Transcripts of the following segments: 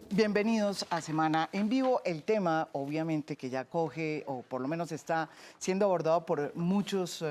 Bienvenidos a Semana en Vivo. El tema, obviamente, que ya coge, o por lo menos está siendo abordado por muchos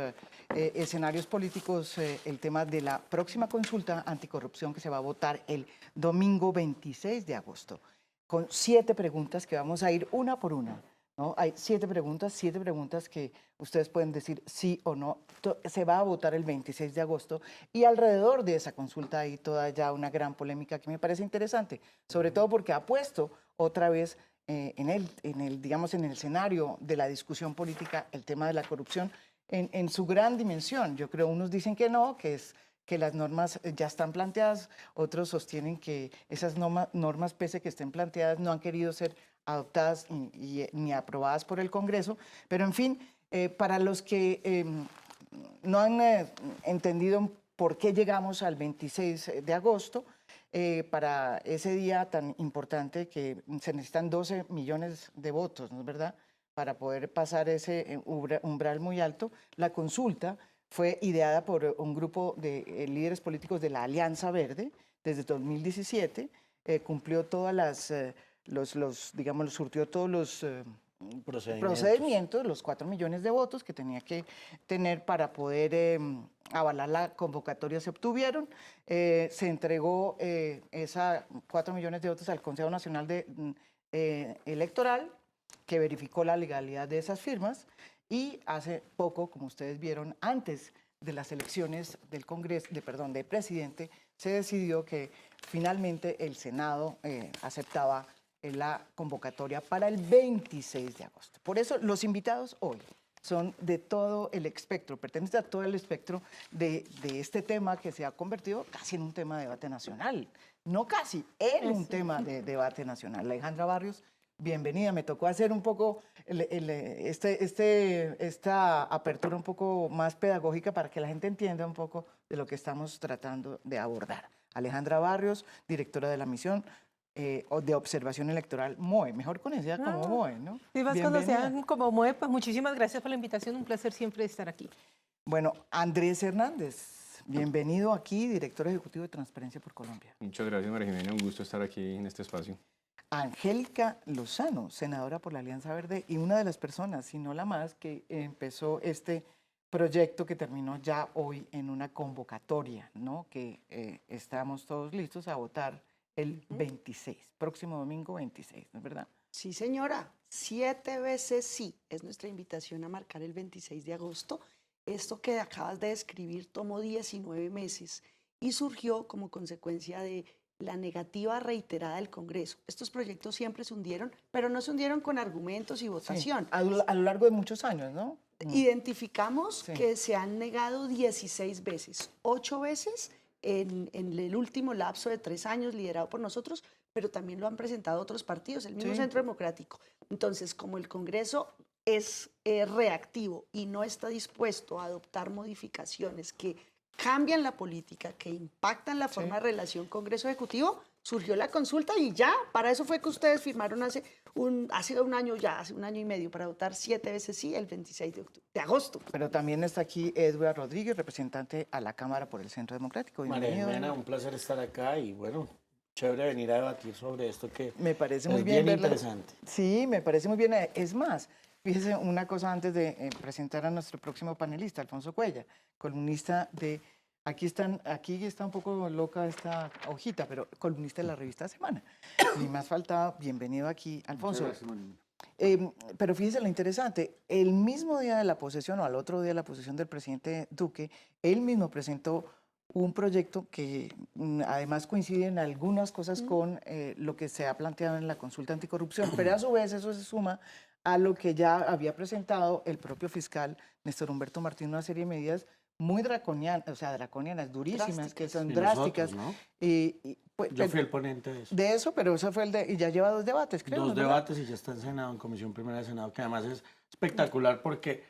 escenarios políticos, el tema de la próxima consulta anticorrupción que se va a votar el domingo 26 de agosto, con 7 preguntas que vamos a ir una por una, ¿no? Hay 7 preguntas que ustedes pueden decir sí o no. Se va a votar el 26 de agosto y alrededor de esa consulta hay toda ya una gran polémica que me parece interesante, sobre todo porque ha puesto otra vez digamos, en el escenario de la discusión política el tema de la corrupción en su gran dimensión. Yo creo, unos dicen que no, que las normas ya están planteadas, otros sostienen que esas normas, pese a que estén planteadas, no han querido ser adoptadas ni aprobadas por el Congreso, pero en fin, para los que no han entendido por qué llegamos al 26 de agosto, para ese día tan importante que se necesitan 12 millones de votos, ¿no es verdad?, para poder pasar ese umbral muy alto. La consulta fue ideada por un grupo de líderes políticos de la Alianza Verde desde 2017, cumplió todas las, digamos, surtió todos los procedimientos, los 4 millones de votos que tenía que tener para poder avalar la convocatoria se obtuvieron. Se entregó esas 4 millones de votos al Consejo Nacional Electoral, que verificó la legalidad de esas firmas, y hace poco, como ustedes vieron, antes de las elecciones del Congreso, del presidente, se decidió que finalmente el Senado aceptaba la convocatoria para el 26 de agosto. Por eso los invitados hoy son de todo el espectro, pertenecen a todo el espectro de este tema que se ha convertido casi en un tema de debate nacional. No casi, en un tema de debate nacional. Alejandra Barrios, bienvenida. Me tocó hacer un poco esta apertura un poco más pedagógica para que la gente entienda un poco de lo que estamos tratando de abordar. Alejandra Barrios, directora de la misión de observación electoral MOE, mejor conocida como MOE, ¿no? Si vas conocida como MOE, pues muchísimas gracias por la invitación, un placer siempre estar aquí. Bueno, Andrés Hernández, bienvenido aquí, director ejecutivo de Transparencia por Colombia. Muchas gracias, María Jimena, un gusto estar aquí en este espacio. Angélica Lozano, senadora por la Alianza Verde y una de las personas, si no la más, que empezó este proyecto que terminó ya hoy en una convocatoria, ¿no? Que estamos todos listos a votar el 26, próximo domingo 26, ¿no es verdad? Sí, señora, 7 veces sí. Es nuestra invitación a marcar el 26 de agosto. Esto que acabas de describir tomó 19 meses y surgió como consecuencia de la negativa reiterada del Congreso. Estos proyectos siempre se hundieron, pero no se hundieron con argumentos y votación. Sí, a lo largo de muchos años, ¿no? Identificamos que se han negado 16 veces, 8 veces en el último lapso de 3 años liderado por nosotros, pero también lo han presentado otros partidos, el mismo Centro Democrático. Entonces, como el Congreso es reactivo y no está dispuesto a adoptar modificaciones que cambian la política, que impactan la forma de relación Congreso-Ejecutivo, surgió la consulta y ya, para eso fue que ustedes firmaron hace un año y medio, para votar 7 veces sí el 26 de agosto. Pero también está aquí Edward Rodríguez, representante a la Cámara por el Centro Democrático. María Jimena, un placer estar acá y bueno, chévere venir a debatir sobre esto que me parece es muy bien interesante. Sí, me parece muy bien. Es más, fíjese una cosa antes de presentar a nuestro próximo panelista, Alfonso Cuellar, columnista de... Aquí está un poco loca esta hojita, pero columnista de la revista Semana. Ni más faltaba, bienvenido aquí, Alfonso. Pero fíjese lo interesante, el mismo día de la posesión o al otro día de la posesión del presidente Duque, él mismo presentó un proyecto que además coincide en algunas cosas con lo que se ha planteado en la consulta anticorrupción, pero a su vez eso se suma a lo que ya había presentado el propio fiscal Néstor Humberto Martín, una serie de medidas muy draconianas, o sea, draconianas, durísimas, que son drásticas, nosotros, ¿no? Pues, Yo fui el ponente de eso. de eso, pero eso fue el de... Y ya lleva 2 debates, creo. Dos ¿no? debates y ya está en Senado, en Comisión Primera de Senado, que además es espectacular porque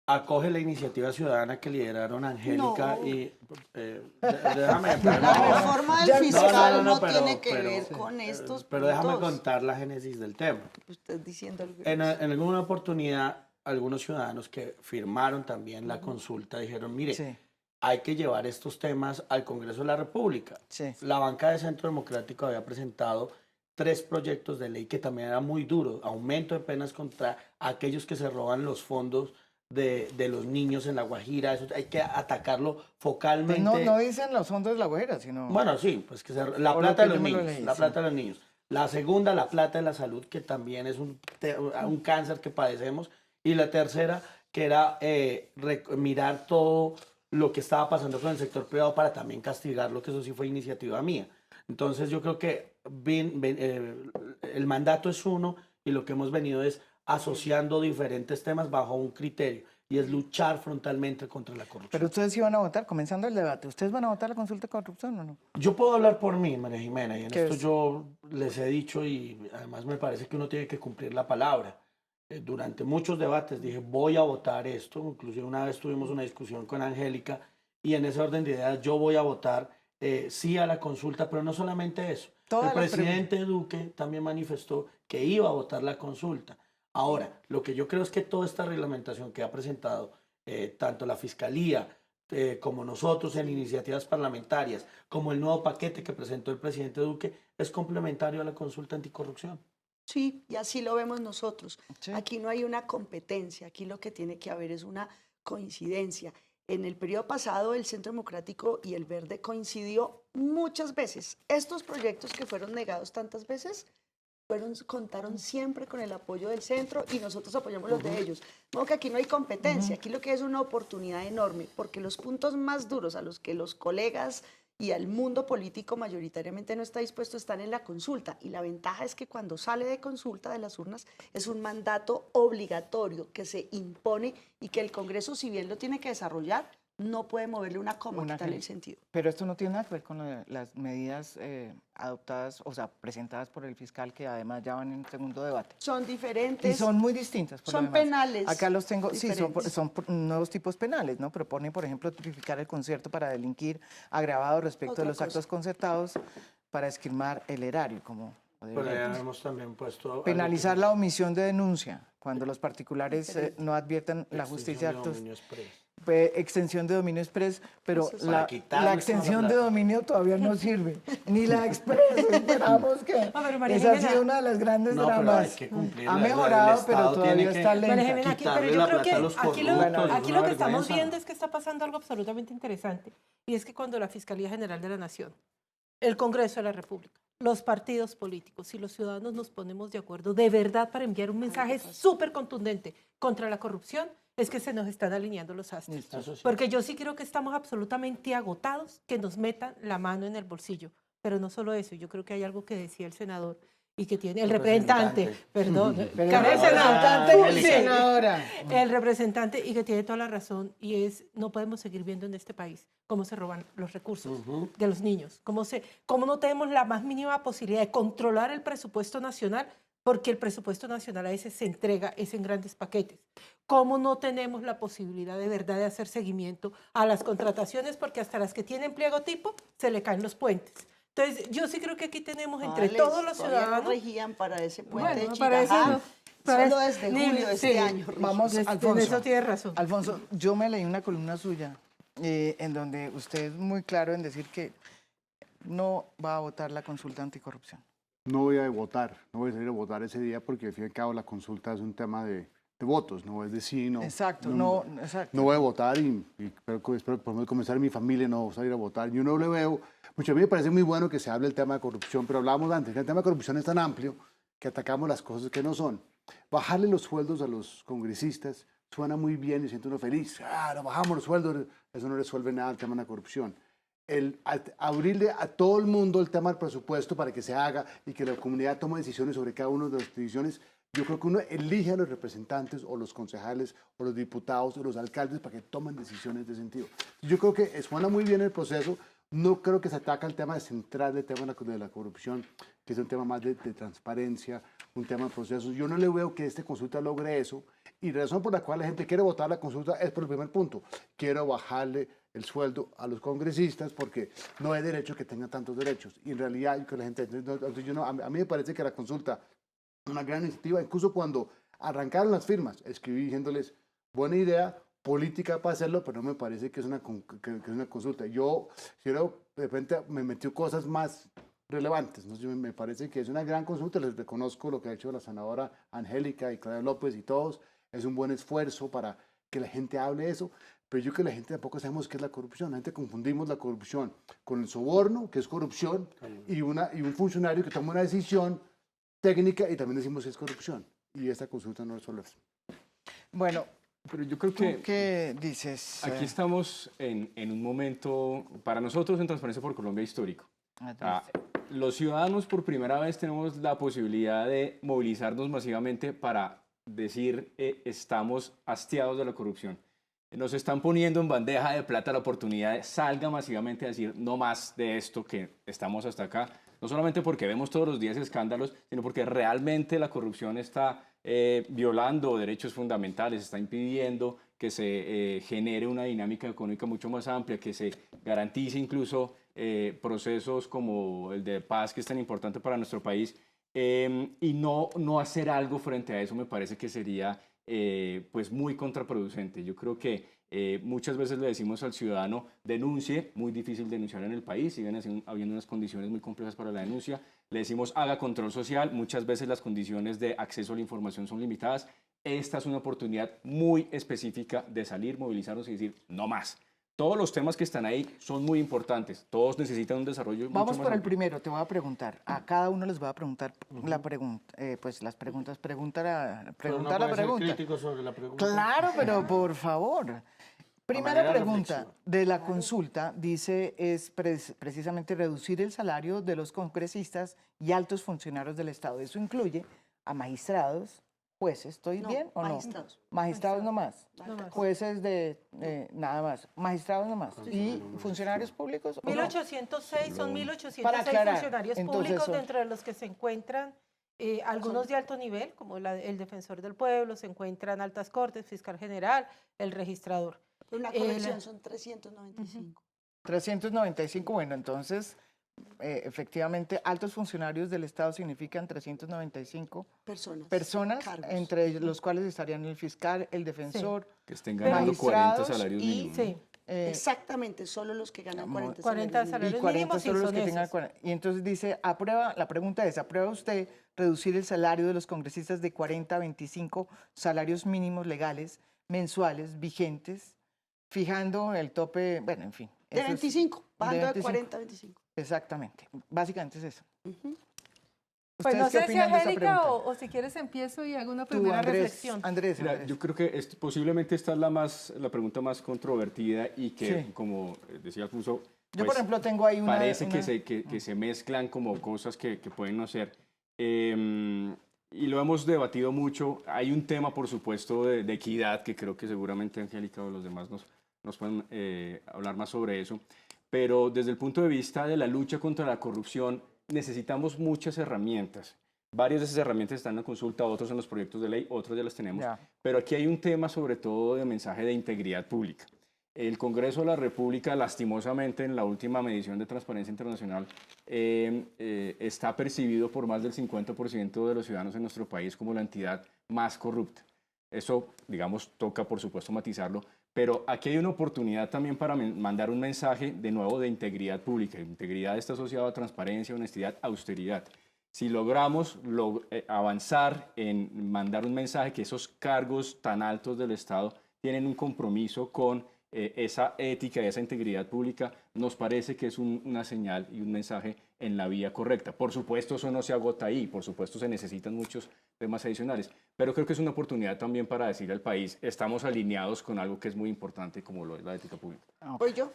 acoge la iniciativa ciudadana que lideraron Angélica No. y... déjame... La reforma del Ya- fiscal no, pero- tiene que pero- ver con estos Pero déjame puntos. contar la génesis del tema. Usted diciendo algo que En, no en alguna oportunidad, algunos ciudadanos que firmaron también la consulta dijeron, mire, Sí. hay que llevar estos temas al Congreso de la República. Sí. La banca de Centro Democrático había presentado 3 proyectos de ley que también eran muy duros. Aumento de penas contra aquellos que se roban los fondos de los niños en La Guajira. Eso hay que atacarlo Pues focalmente. no dicen los fondos de la Guajira, sino... Bueno, sí, pues que la Por lo plata que de los yo me lo niños. leí, La sí. plata de los niños. La segunda, la plata de la salud, que también es un cáncer que padecemos. Y la tercera, que era mirar todo lo que estaba pasando con el sector privado para también castigarlo, que eso sí fue iniciativa mía. Entonces yo creo que el mandato es uno y lo que hemos venido es asociando diferentes temas bajo un criterio y es luchar frontalmente contra la corrupción. Pero ustedes sí van a votar, comenzando el debate, ¿ustedes van a votar la consulta de corrupción o no? Yo puedo hablar por mí, María Jimena, y en ¿Qué esto es? yo les he dicho y además me parece que uno tiene que cumplir la palabra. Durante muchos debates dije, voy a votar esto, inclusive una vez tuvimos una discusión con Angélica y en ese orden de ideas yo voy a votar sí a la consulta, pero no solamente eso. Todas El las presidente Duque también manifestó que iba a votar la consulta. Ahora, lo que yo creo es que toda esta reglamentación que ha presentado tanto la Fiscalía como nosotros en iniciativas parlamentarias, como el nuevo paquete que presentó el presidente Duque, es complementario a la consulta anticorrupción. Sí, y así lo vemos nosotros. Sí. Aquí no hay una competencia, aquí lo que tiene que haber es una coincidencia. En el periodo pasado el Centro Democrático y el Verde coincidió muchas veces. Estos proyectos que fueron negados tantas veces contaron siempre con el apoyo del centro y nosotros apoyamos los de ellos. No, que aquí no hay competencia, aquí lo que es una oportunidad enorme, porque los puntos más duros a los que los colegas y al mundo político mayoritariamente no está dispuesto están en la consulta. Y la ventaja es que cuando sale de consulta de las urnas es un mandato obligatorio que se impone y que el Congreso, si bien lo tiene que desarrollar, no puede moverle una coma, Una quitarle gel. el sentido. Pero esto no tiene nada que ver con las medidas adoptadas, o sea, presentadas por el fiscal, que además ya van en segundo debate. Son diferentes. Y son muy distintas. Por lo son demás. penales Acá los tengo, sí, diferentes. son nuevos tipos penales, ¿no? Proponen, por ejemplo, tipificar el concierto para delinquir agravado respecto Otra de los cosa. actos concertados para esquilmar el erario, como... Pero ya hemos también puesto... algo que Penalizar la omisión de denuncia, cuando los particulares Diferente. no advierten la extinción justicia de de actos. dominio express. Extensión de dominio express, pero Eso es la, para quitarle la toda extensión la de plata. dominio todavía no sirve, ni la express. Esperamos que pero María esa ha Jimena- sido una de las grandes No, pero dramas. hay que cumplir. Ha mejorado, pero Estado todavía tiene que- está María lenta. Jimena, pero quitarle yo la creo que plata a los aquí corruptos, es aquí una lo que estamos vergüenza. viendo es que está pasando algo absolutamente interesante, y es que cuando la Fiscalía General de la Nación, el Congreso de la República, los partidos políticos y los ciudadanos nos ponemos de acuerdo de verdad para enviar un mensaje súper contundente contra la corrupción, es que se nos están alineando los astros. Listo. Eso sí. Porque yo sí creo que estamos absolutamente agotados que nos metan la mano en el bolsillo. Pero no solo eso, yo creo que hay algo que decía el senador y que tiene el representante, perdón, Pero cara de el senador. representante y Sí. senadora. El representante y que tiene toda la razón y es, no podemos seguir viendo en este país cómo se roban los recursos de los niños, cómo no tenemos la más mínima posibilidad de controlar el presupuesto nacional, porque el presupuesto nacional a veces se entrega es en grandes paquetes. Cómo no tenemos la posibilidad de verdad de hacer seguimiento a las contrataciones, porque hasta las que tienen pliego tipo se le caen los puentes. Entonces, yo sí creo que aquí tenemos entre Alex, todos los todavía ciudadanos... no regían para ese puente Bueno, de para eso Chirajá. no. Para Solo eso- desde ni- julio de este sí. año. rige. Vamos, En Alfonso. eso tiene razón. Alfonso, yo me leí una columna suya en donde usted es muy claro en decir que no va a votar la consulta anticorrupción. No voy a votar, no voy a salir a votar ese día porque al fin y al cabo la consulta es un tema de votos, no es de sí, no. Exacto, exacto. No voy a votar espero por comenzar mi familia no salir a votar. Yo no le veo, mucho a mí me parece muy bueno que se hable del tema de corrupción, pero hablábamos antes, que el tema de corrupción es tan amplio que atacamos las cosas que no son. Bajarle los sueldos a los congresistas suena muy bien y siento uno feliz. No bajamos los sueldos, eso no resuelve nada el tema de la corrupción. Abrirle a todo el mundo el tema del presupuesto para que se haga y que la comunidad tome decisiones sobre cada una de las decisiones. Yo creo que uno elige a los representantes o los concejales o los diputados o los alcaldes para que tomen decisiones de sentido. Yo creo que suena muy bien el proceso. No creo que se ataca el tema central del tema de la corrupción, que es un tema más de transparencia, un tema de procesos. Yo no le veo que esta consulta logre eso. Y la razón por la cual la gente quiere votar la consulta es por el primer punto. Quiero bajarle el sueldo a los congresistas porque no hay derecho que tengan tantos derechos. Y en realidad, que la gente, entonces a mí me parece que la consulta es una gran iniciativa. Incluso cuando arrancaron las firmas, escribí diciéndoles, buena idea, política para hacerlo, pero no me parece que es una consulta. Yo, de repente, me metió cosas más relevantes. ¿No? Me parece que es una gran consulta. Les reconozco lo que ha hecho la senadora Angélica y Claudia López y todos. Es un buen esfuerzo para que la gente hable de eso, pero yo creo que la gente tampoco sabemos qué es la corrupción. La gente confundimos la corrupción con el soborno, que es corrupción, y un funcionario que toma una decisión técnica y también decimos que es corrupción. Y esta consulta no resuelve eso. Bueno, Pero yo creo ¿tú que qué dices? aquí estamos en un momento, para nosotros en Transparencia por Colombia, histórico. Los ciudadanos por primera vez tenemos la posibilidad de movilizarnos masivamente para decir estamos hastiados de la corrupción. Nos están poniendo en bandeja de plata la oportunidad de salga masivamente a decir no más de esto que estamos hasta acá. No solamente porque vemos todos los días escándalos, sino porque realmente la corrupción está violando derechos fundamentales, está impidiendo que se genere una dinámica económica mucho más amplia, que se garantice incluso procesos como el de paz, que es tan importante para nuestro país, y no hacer algo frente a eso me parece que sería pues muy contraproducente. Yo creo que muchas veces le decimos al ciudadano denuncie, muy difícil denunciar en el país, siguen habiendo unas condiciones muy complejas para la denuncia. Le decimos haga control social, muchas veces las condiciones de acceso a la información son limitadas. Esta es una oportunidad muy específica de salir, movilizarnos y decir no más. Todos los temas que están ahí son muy importantes, todos necesitan un desarrollo mucho Vamos más por el amplio. primero, te voy a preguntar. A cada uno les voy a preguntar pues las preguntas. Pregunta la Pero no pregunta. puede ser crítico sobre la pregunta. Claro, pero por favor. Primera manera pregunta reflexiva. de la consulta dice es precisamente reducir el salario de los congresistas y altos funcionarios del Estado. Eso incluye a magistrados, jueces, ¿estoy No, bien o no? magistrados. Magistrados no más. No más. Jueces de nada más. Magistrados no más. ¿Y funcionarios públicos? ¿o no? 1806 son 1806 Para aclarar, funcionarios entonces, públicos, son- dentro de los que se encuentran algunos de alto nivel, como el defensor del pueblo, se encuentran altas cortes, fiscal general, el registrador. Una corrección son 395 395, bueno, entonces, efectivamente, altos funcionarios del Estado significan 395 personas. personas, cargos. entre los cuales estarían el fiscal, el defensor, Que estén ganando 40 magistrados salarios y, mínimos. Sí. Exactamente, solo los que ganan 40 40 salarios salarios y 40 mínimos, sí, solo los son que tengan esos. 40. Y entonces dice, aprueba, la pregunta es, ¿aprueba usted reducir el salario de los congresistas de 40 a 25 salarios mínimos legales mensuales vigentes, fijando el tope, bueno, en fin. De eso es- 25, bajando de 25. 40 a 25. Exactamente, básicamente es eso. Pues no ¿Ustedes qué sé si opinan de esa Angélica pregunta? o si quieres empiezo y hago una Tú, primera Andrés, reflexión. Andrés, Mira, Andrés. yo creo que posiblemente esta es la pregunta más controvertida y que, Sí. como decía Alfonso, Yo, por pues, ejemplo, tengo ahí una... parece que, una- que se mezclan como cosas que pueden no ser. Y lo hemos debatido mucho. Hay un tema, por supuesto, de equidad, que creo que seguramente Angélica o los demás nos pueden hablar más sobre eso. Pero desde el punto de vista de la lucha contra la corrupción, necesitamos muchas herramientas. Varias de esas herramientas están en la consulta, otros en los proyectos de ley, otros ya las tenemos. Ya. Pero aquí hay un tema sobre todo de mensaje de integridad pública. El Congreso de la República, lastimosamente, en la última medición de Transparencia Internacional, está percibido por más del 50% de los ciudadanos en nuestro país como la entidad más corrupta. Eso, digamos, toca, por supuesto, matizarlo, pero aquí hay una oportunidad también para mandar un mensaje, de nuevo, de integridad pública. Integridad está asociada a transparencia, honestidad, austeridad. Si logramos avanzar en mandar un mensaje que esos cargos tan altos del Estado tienen un compromiso con esa ética y esa integridad pública, nos parece que es una señal y un mensaje en la vía correcta. Por supuesto, eso no se agota ahí, por supuesto se necesitan muchos temas adicionales, pero creo que es una oportunidad también para decir al país, estamos alineados con algo que es muy importante como lo es la ética pública. Voy yo.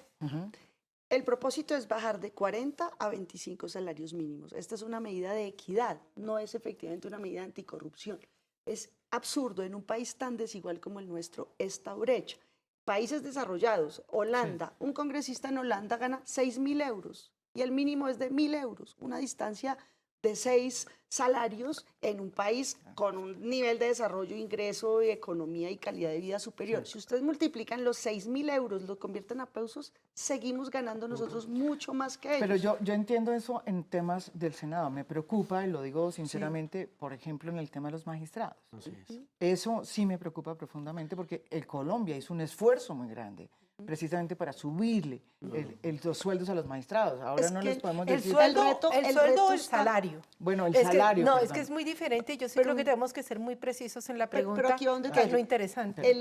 El propósito es bajar de 40 a 25 salarios mínimos. Esta es una medida de equidad, no es efectivamente una medida anticorrupción. Es absurdo en un país tan desigual como el nuestro esta brecha. países desarrollados, Holanda, un congresista en Holanda gana 6.000 euros y el mínimo es de 1.000 euros, una distancia de 6 salarios en un país con un nivel de desarrollo, ingreso, economía y calidad de vida superior. Si ustedes multiplican los 6.000 euros, lo convierten a pesos, seguimos ganando nosotros mucho más que ellos. Pero yo entiendo eso en temas del Senado. Me preocupa, y lo digo sinceramente, por ejemplo, en el tema de los magistrados. Eso sí me preocupa profundamente porque el Colombia hizo un esfuerzo muy grande precisamente para subirle los sueldos a los magistrados. Ahora Es no que les podemos El decir... sueldo, el el sueldo reto o el está- salario. Bueno, el Es que- salario, no, es perdón. que es muy diferente. Yo sí Pero- creo que tenemos que ser muy precisos en la Pero pregunta, aquí va un que es detalle. lo interesante.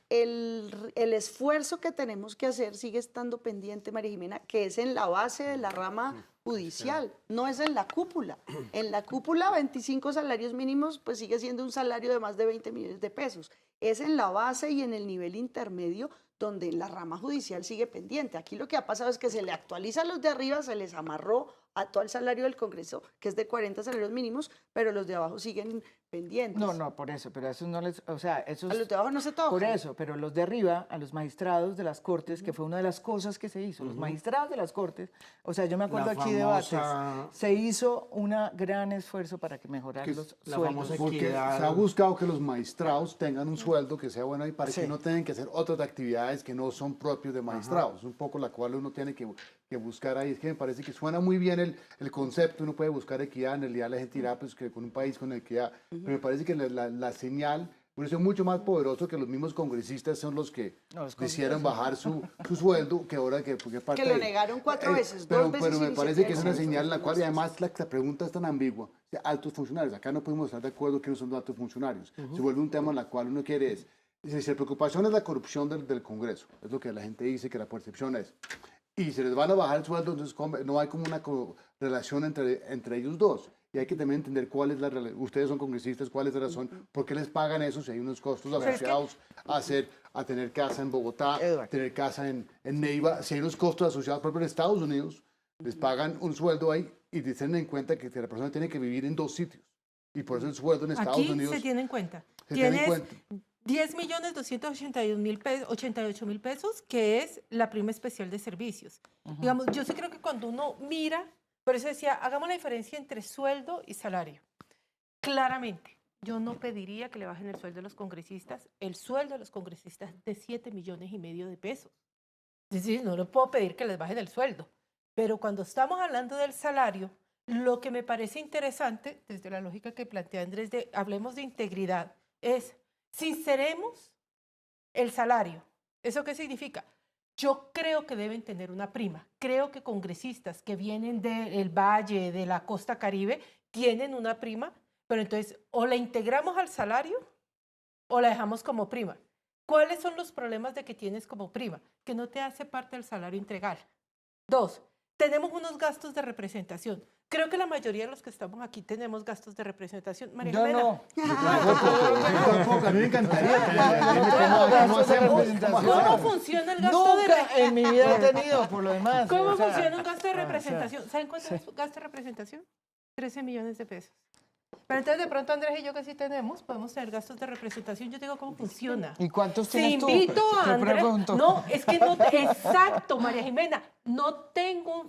El esfuerzo que tenemos que hacer sigue estando pendiente, María Jimena, que es en la base de la rama judicial, no es en la cúpula. En la cúpula, 25 salarios mínimos, pues sigue siendo un salario de más de 20 millones de pesos. Es en la base y en el nivel intermedio donde la rama judicial sigue pendiente. Aquí lo que ha pasado es que se le actualiza a los de arriba, se les amarró a todo el salario del Congreso, que es de 40 salarios mínimos, pero los de abajo siguen pendientes. No, por eso, pero a esos no les... O sea, esos... A los de abajo no se tocan. Por eso, pero los de arriba, a los magistrados de las Cortes, que fue una de las cosas que se hizo, los magistrados de las Cortes, o sea, yo me acuerdo La aquí de famosa- debates, se hizo un gran esfuerzo para que mejorar Que los la sueldos. famosa Porque equidad. se ha buscado que los magistrados tengan un sueldo que sea bueno y para Sí. que no tengan que hacer otras actividades que no son propios de magistrados. Es un poco la cual uno tiene que buscar ahí. Es que me parece que suena muy bien el concepto, uno puede buscar equidad, en realidad la gente dirá pues, que con un país con equidad, pero me parece que la señal, por eso es mucho más poderoso que los mismos congresistas son los que No, los quisieran bajar su sueldo, que ahora porque parte Que lo de- negaron 4 veces, pero, 2 veces pero me iniciativa parece que es una del señal en la Congreso. cual, y además la pregunta es tan ambigua, de altos funcionarios, acá no podemos estar de acuerdo que no son altos funcionarios, se vuelve un tema en la cual uno quiere es, si la preocupación es la corrupción del Congreso, es lo que la gente dice que la percepción es, y se les van a bajar el sueldo, entonces no hay como una relación entre ellos dos. Y hay que también entender cuál es la relación. Ustedes son congresistas, cuál es la razón, por qué les pagan eso, si hay unos costos asociados a tener casa en Bogotá, Eduardo. tener casa en Neiva, si hay unos costos asociados, por ejemplo, en Estados Unidos, les pagan un sueldo ahí y tienen en cuenta que la persona tiene que vivir en 2 sitios. Y por eso el sueldo en Estados Aquí Unidos se tiene en cuenta. se tiene en Tienes cuenta. 10.281.088.000 pesos, que es la prima especial de servicios. Digamos, yo sí creo que cuando uno mira, por eso decía, hagamos la diferencia entre sueldo y salario. Claramente, yo no pediría que le bajen el sueldo a los congresistas, el sueldo de los congresistas de 7,5 millones de pesos. Es decir, no le puedo pedir que les bajen el sueldo. Pero cuando estamos hablando del salario, lo que me parece interesante, desde la lógica que plantea Andrés, de hablemos de integridad, es sinceremos el salario. ¿Eso qué significa? Yo creo que deben tener una prima. Creo que congresistas que vienen del Valle, de la Costa Caribe, tienen una prima, pero entonces o la integramos al salario o la dejamos como prima. ¿Cuáles son los problemas de que tienes como prima? Que no te hace parte del salario integral. 2, tenemos unos gastos de representación. Creo que la mayoría de los que estamos aquí tenemos gastos de representación. María Yo Jimena, no. Yo tampoco, a mí me encantaría tener. ¿Cómo hacemos? ¿cómo funciona el gasto de Nunca en mi vida he tenido, por lo demás. ¿Cómo o sea, funciona un gasto de representación? ¿Saben cuánto es un gasto de representación? 13 millones de pesos. Pero entonces de pronto Andrés y yo que sí tenemos, podemos tener gastos de representación. Yo te digo cómo funciona. ¿Y cuántos Si tienes tú? invito a Te Andrés, pregunto. no, es que no, exacto, María Jimena, no tengo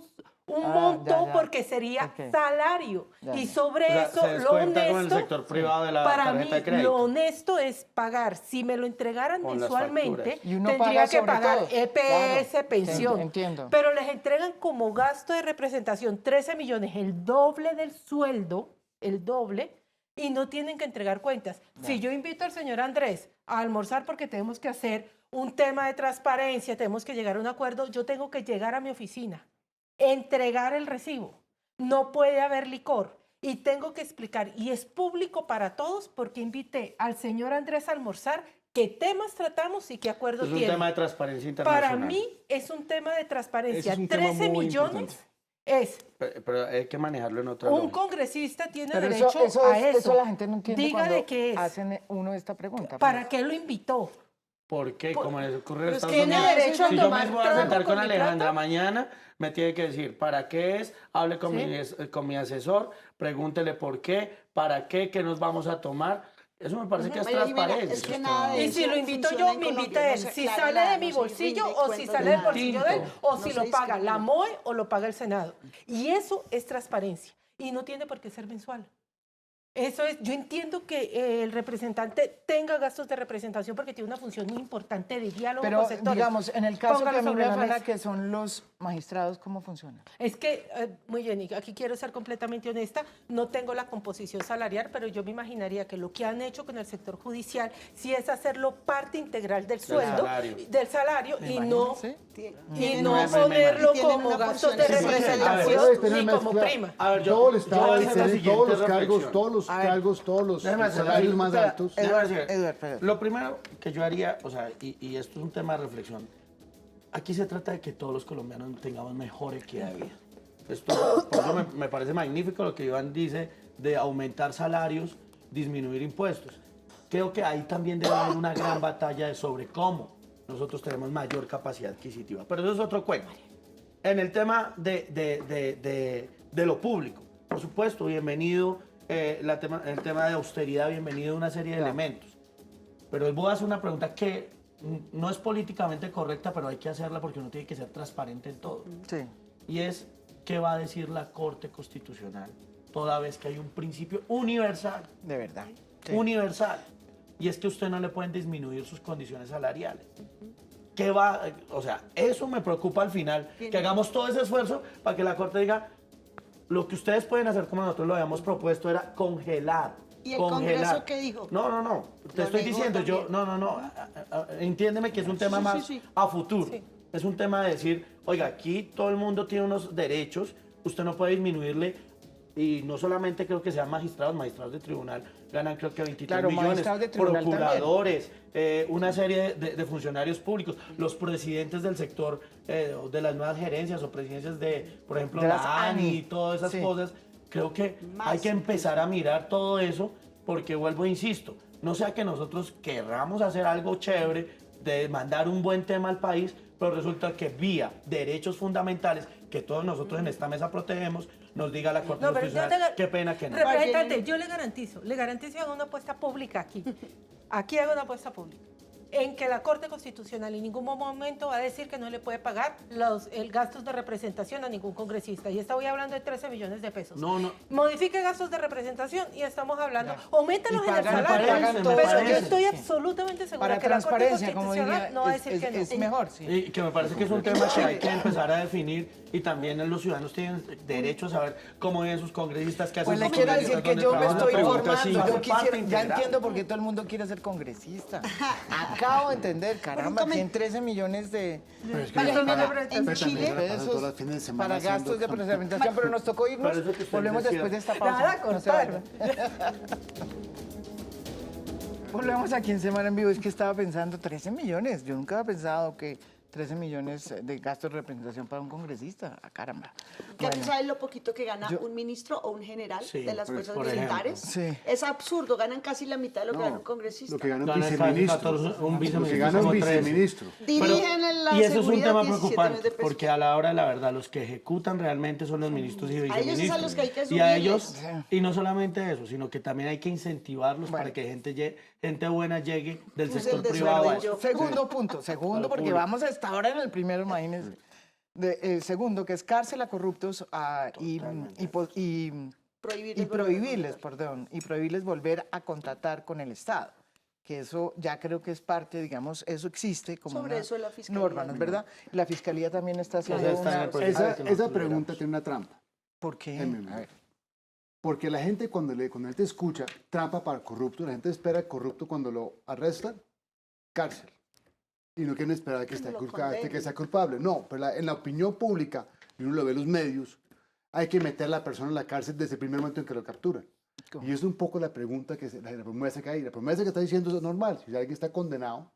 un monto ya. porque sería Ok. salario. Ya, Y ya. sobre O sea, eso, se lo descuenta con el honesto, sector privado de la para mí, tarjeta de crédito. lo honesto es pagar. Si me lo entregaran Con las mensualmente, facturas. Y uno tendría paga que sobre pagar todo. EPS, Claro. pensión. Entiendo. Pero les entregan como gasto de representación 13 millones, el doble del sueldo, el doble, y no tienen que entregar cuentas. Si yo invito al señor Andrés a almorzar porque tenemos que hacer un tema de transparencia, tenemos que llegar a un acuerdo, yo tengo que llegar a mi oficina, entregar el recibo. No puede haber licor. Y tengo que explicar, y es público para todos, porque invité al señor Andrés a almorzar, qué temas tratamos y qué acuerdos Es un tiene. tema de transparencia internacional. Para mí es un tema de transparencia. Ese es un tema 13 muy millones importante. es Pero hay que manejarlo en otra un lógica. congresista tiene Pero derecho a eso. eso la gente no entiende Diga cuando de qué es. hacen uno esta pregunta. ¿Para qué lo invitó? ¿Por qué? Por- Como les ocurre en pero es Estados que tiene Unidos. derecho a Si yo tomar me voy a trago sentar con con mi Alejandra plata. mañana, me tiene que decir para qué es, hable con, Sí. con mi asesor, pregúntele por qué, para qué nos vamos a tomar. Eso me parece que es Oye, mira, transparencia. es que nada de Y si eso lo invito funciona yo, en me Colombia, invita no él. se Si aclara sale nada, de mi no se bolsillo rinde o si cuentas sale de del nada. bolsillo de él, o No si se lo paga la discrimina. MOE o lo paga el Senado. Y eso es transparencia. Y no tiene por qué ser mensual. Eso es, yo entiendo que el representante tenga gastos de representación porque tiene una función muy importante de diálogo Pero con sectores. digamos, en el caso Póngalo que a mí sobre me la afana, mesa. que son los magistrados, ¿cómo funciona? Es que, muy bien, y aquí quiero ser completamente honesta, no tengo la composición salarial, pero yo me imaginaría que lo que han hecho con el sector judicial sí es hacerlo parte integral del sueldo, del salario, y no, Imagínense. y no ponerlo tienen como una gastos porción de especial. representación ni como prima. A ver, todo el yo Estado voy a debe hacer la tener siguiente todos los cargos, reflexión. todos los Déjame hacer la salarios más Espera, altos. déjame decir, Eduardo. Lo primero que yo haría, o sea, y esto es un tema de reflexión, aquí se trata de que todos los colombianos tengamos mejor equidad de vida. Esto, por eso me parece magnífico lo que Iván dice de aumentar salarios, disminuir impuestos. Creo que ahí también debe haber una gran batalla sobre cómo nosotros tenemos mayor capacidad adquisitiva. Pero eso es otro cuento. En el tema de lo público, por supuesto, bienvenido el tema de austeridad, bienvenido una serie de elementos. Pero les voy a hacer una pregunta que no es políticamente correcta, pero hay que hacerla porque uno tiene que ser transparente en todo. Sí. Y es, ¿qué va a decir la Corte Constitucional toda vez que hay un principio universal? De verdad. Sí. Universal. Y es que usted no le pueden disminuir sus condiciones salariales. ¿Qué va? O sea, eso me preocupa al final, que hagamos todo ese esfuerzo para que la Corte diga, lo que ustedes pueden hacer como nosotros lo habíamos propuesto era congelar. ¿Y el congelar. Congreso qué dijo? No. Te Lo estoy negó diciendo, yo, también. no. Entiéndeme que es un tema sí, más sí. a futuro. Sí. Es un tema de decir, oiga, aquí todo el mundo tiene unos derechos, usted no puede disminuirle, y no solamente creo que sean magistrados de tribunal ganan creo que 23 Claro, millones, magistrados de tribunal procuradores, una serie de funcionarios públicos, los presidentes del sector de las nuevas gerencias o presidencias de, por ejemplo, De las la ANI ANI. y todas esas Sí. cosas. Creo que Más hay que empezar a mirar todo eso porque vuelvo e insisto, no sea que nosotros querramos hacer algo chévere, de mandar un buen tema al país, pero resulta que vía derechos fundamentales que todos nosotros en esta mesa protegemos, nos diga la Corte No, pero yo Constitucional, qué pena que no. Representante, yo le garantizo y hago una apuesta pública aquí. Aquí hago una apuesta pública. En que la Corte Constitucional en ningún momento va a decir que no le puede pagar el gastos de representación a ningún congresista. Y estoy hablando de 13 millones de pesos. No. Modifique gastos de representación y estamos hablando, auméntalos Y en el pagan- salario. pagan todo Pero yo eso. estoy Sí. absolutamente segura Para que la Corte transparencia, como Constitucional diría, no va a decir que no. es mejor, sí. Y que me parece que es un tema que hay que empezar a definir y también los ciudadanos tienen derecho a saber cómo viven sus congresistas, qué hacen Pues le sus quiero decir congresistas, que dónde yo me trabajan. estoy Una pregunta informando. así, Yo hace parte quisiera, ya integral. entiendo por qué todo el mundo quiere ser congresista. Acabo de entender, caramba, comen- tienen 13 millones de Pero es que Vale, ya no, para- no, pero en pero también Chile- se la pasa pesos todos los fines de semana para haciendo gastos de campaña. representación, pero nos tocó irnos. Pero eso que usted Volvemos decía. después de esta Nada, pausa. No se cortar. vayan. Volvemos aquí en Semana en Vivo. Es que estaba pensando, 13 millones. Yo nunca había pensado que 13 millones de gastos de representación para un congresista. Ah, caramba. ¿Ya tú Bueno, sabes lo poquito que gana yo- un ministro o un general Sí, de las por fuerzas ejemplo. militares? Sí. Es absurdo, ganan casi la mitad de lo que No, gana un congresista. Lo que gana un Gana viceministro. 14, un Lo que viceministro gana un como 13. viceministro. Dirigen en la y eso es un seguridad tema 17 millones preocupante, de pesos. porque a la hora de la verdad, los que ejecutan realmente son los ministros y ellos es a viceministros. los que hay que y a subirles. ellos, y no solamente eso, sino que también hay que incentivarlos para que gente buena llegue del Pues sector el de privado. a sueldo eso. Segundo punto, segundo, porque público. vamos a estar ahora en el primero, imagínense. El segundo, que es cárcel a corruptos y prohibirles volver a contratar con el Estado. Que eso ya creo que es parte, digamos, eso existe como Sobre una eso la Fiscalía norma, ¿no es verdad? La Fiscalía también está haciendo está en el una... proceso. Esa, que esa nosotros pregunta lideramos. tiene una trampa. ¿Por qué? Déjeme A ver. Porque la gente cuando la gente escucha trampa para corrupto, la gente espera al corrupto cuando lo arrestan, cárcel. Y no quieren esperar a que, Cuando lo que condenen. sea culpable. No, pero en la opinión pública, y uno lo ve en los medios, hay que meter a la persona en la cárcel desde el primer momento en que lo capturan. ¿Cómo? Y es un poco la pregunta, la promesa que hay. La promesa que está diciendo es normal. Si alguien está condenado,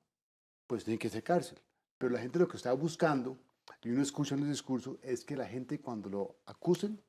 pues tiene que ser cárcel. Pero la gente lo que está buscando, y uno escucha en el discurso, es que la gente cuando lo acusen,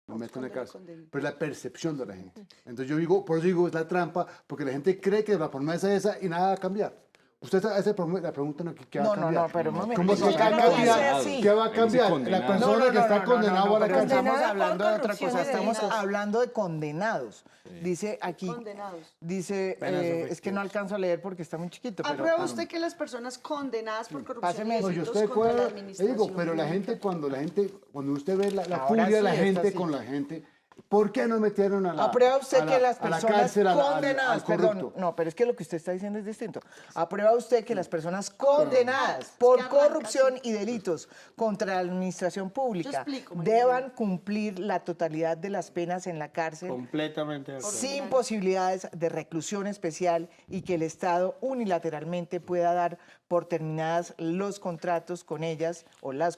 lo meten en la cuando lo cárcel. condenen. Pero es la percepción de la gente. Entonces yo digo, por eso digo, es la trampa, porque la gente cree que la promesa es esa y nada va a cambiar. Usted hace la pregunta no, ¿qué va No, a cambiar? pero un momento. ¿Cómo Eso se va a no dice cambiar? así. ¿Qué va a Ahí dice cambiar? La condenado. persona que está condenada a la pero cárcel. estamos Condenado hablando por de otra corrupción cosa. y Estamos delitos. hablando de condenados. Dice aquí, Condenados. dice, Penas es que no alcanzo a leer porque está muy chiquito. Pero, ¿Aprueba usted que las personas condenadas por corrupción Páseme y eso. No, yo delitos estoy de contra la acuerdo. Le digo, administración pero la gente, pública? cuando usted ve la Ahora furia de la sí, esta gente sí. con la gente, ¿por qué no metieron a la ¿aprueba usted que las a la personas cárcel al condenadas, perdón, corrupto? no, pero es que lo que usted está diciendo es distinto. ¿Aprueba usted que las personas condenadas por que arranca corrupción y delitos contra la administración pública explico, María deban cumplir la totalidad de las penas en la cárcel Completamente de acuerdo. sin posibilidades de reclusión especial y que el Estado unilateralmente pueda dar por terminadas los contratos con ellas o los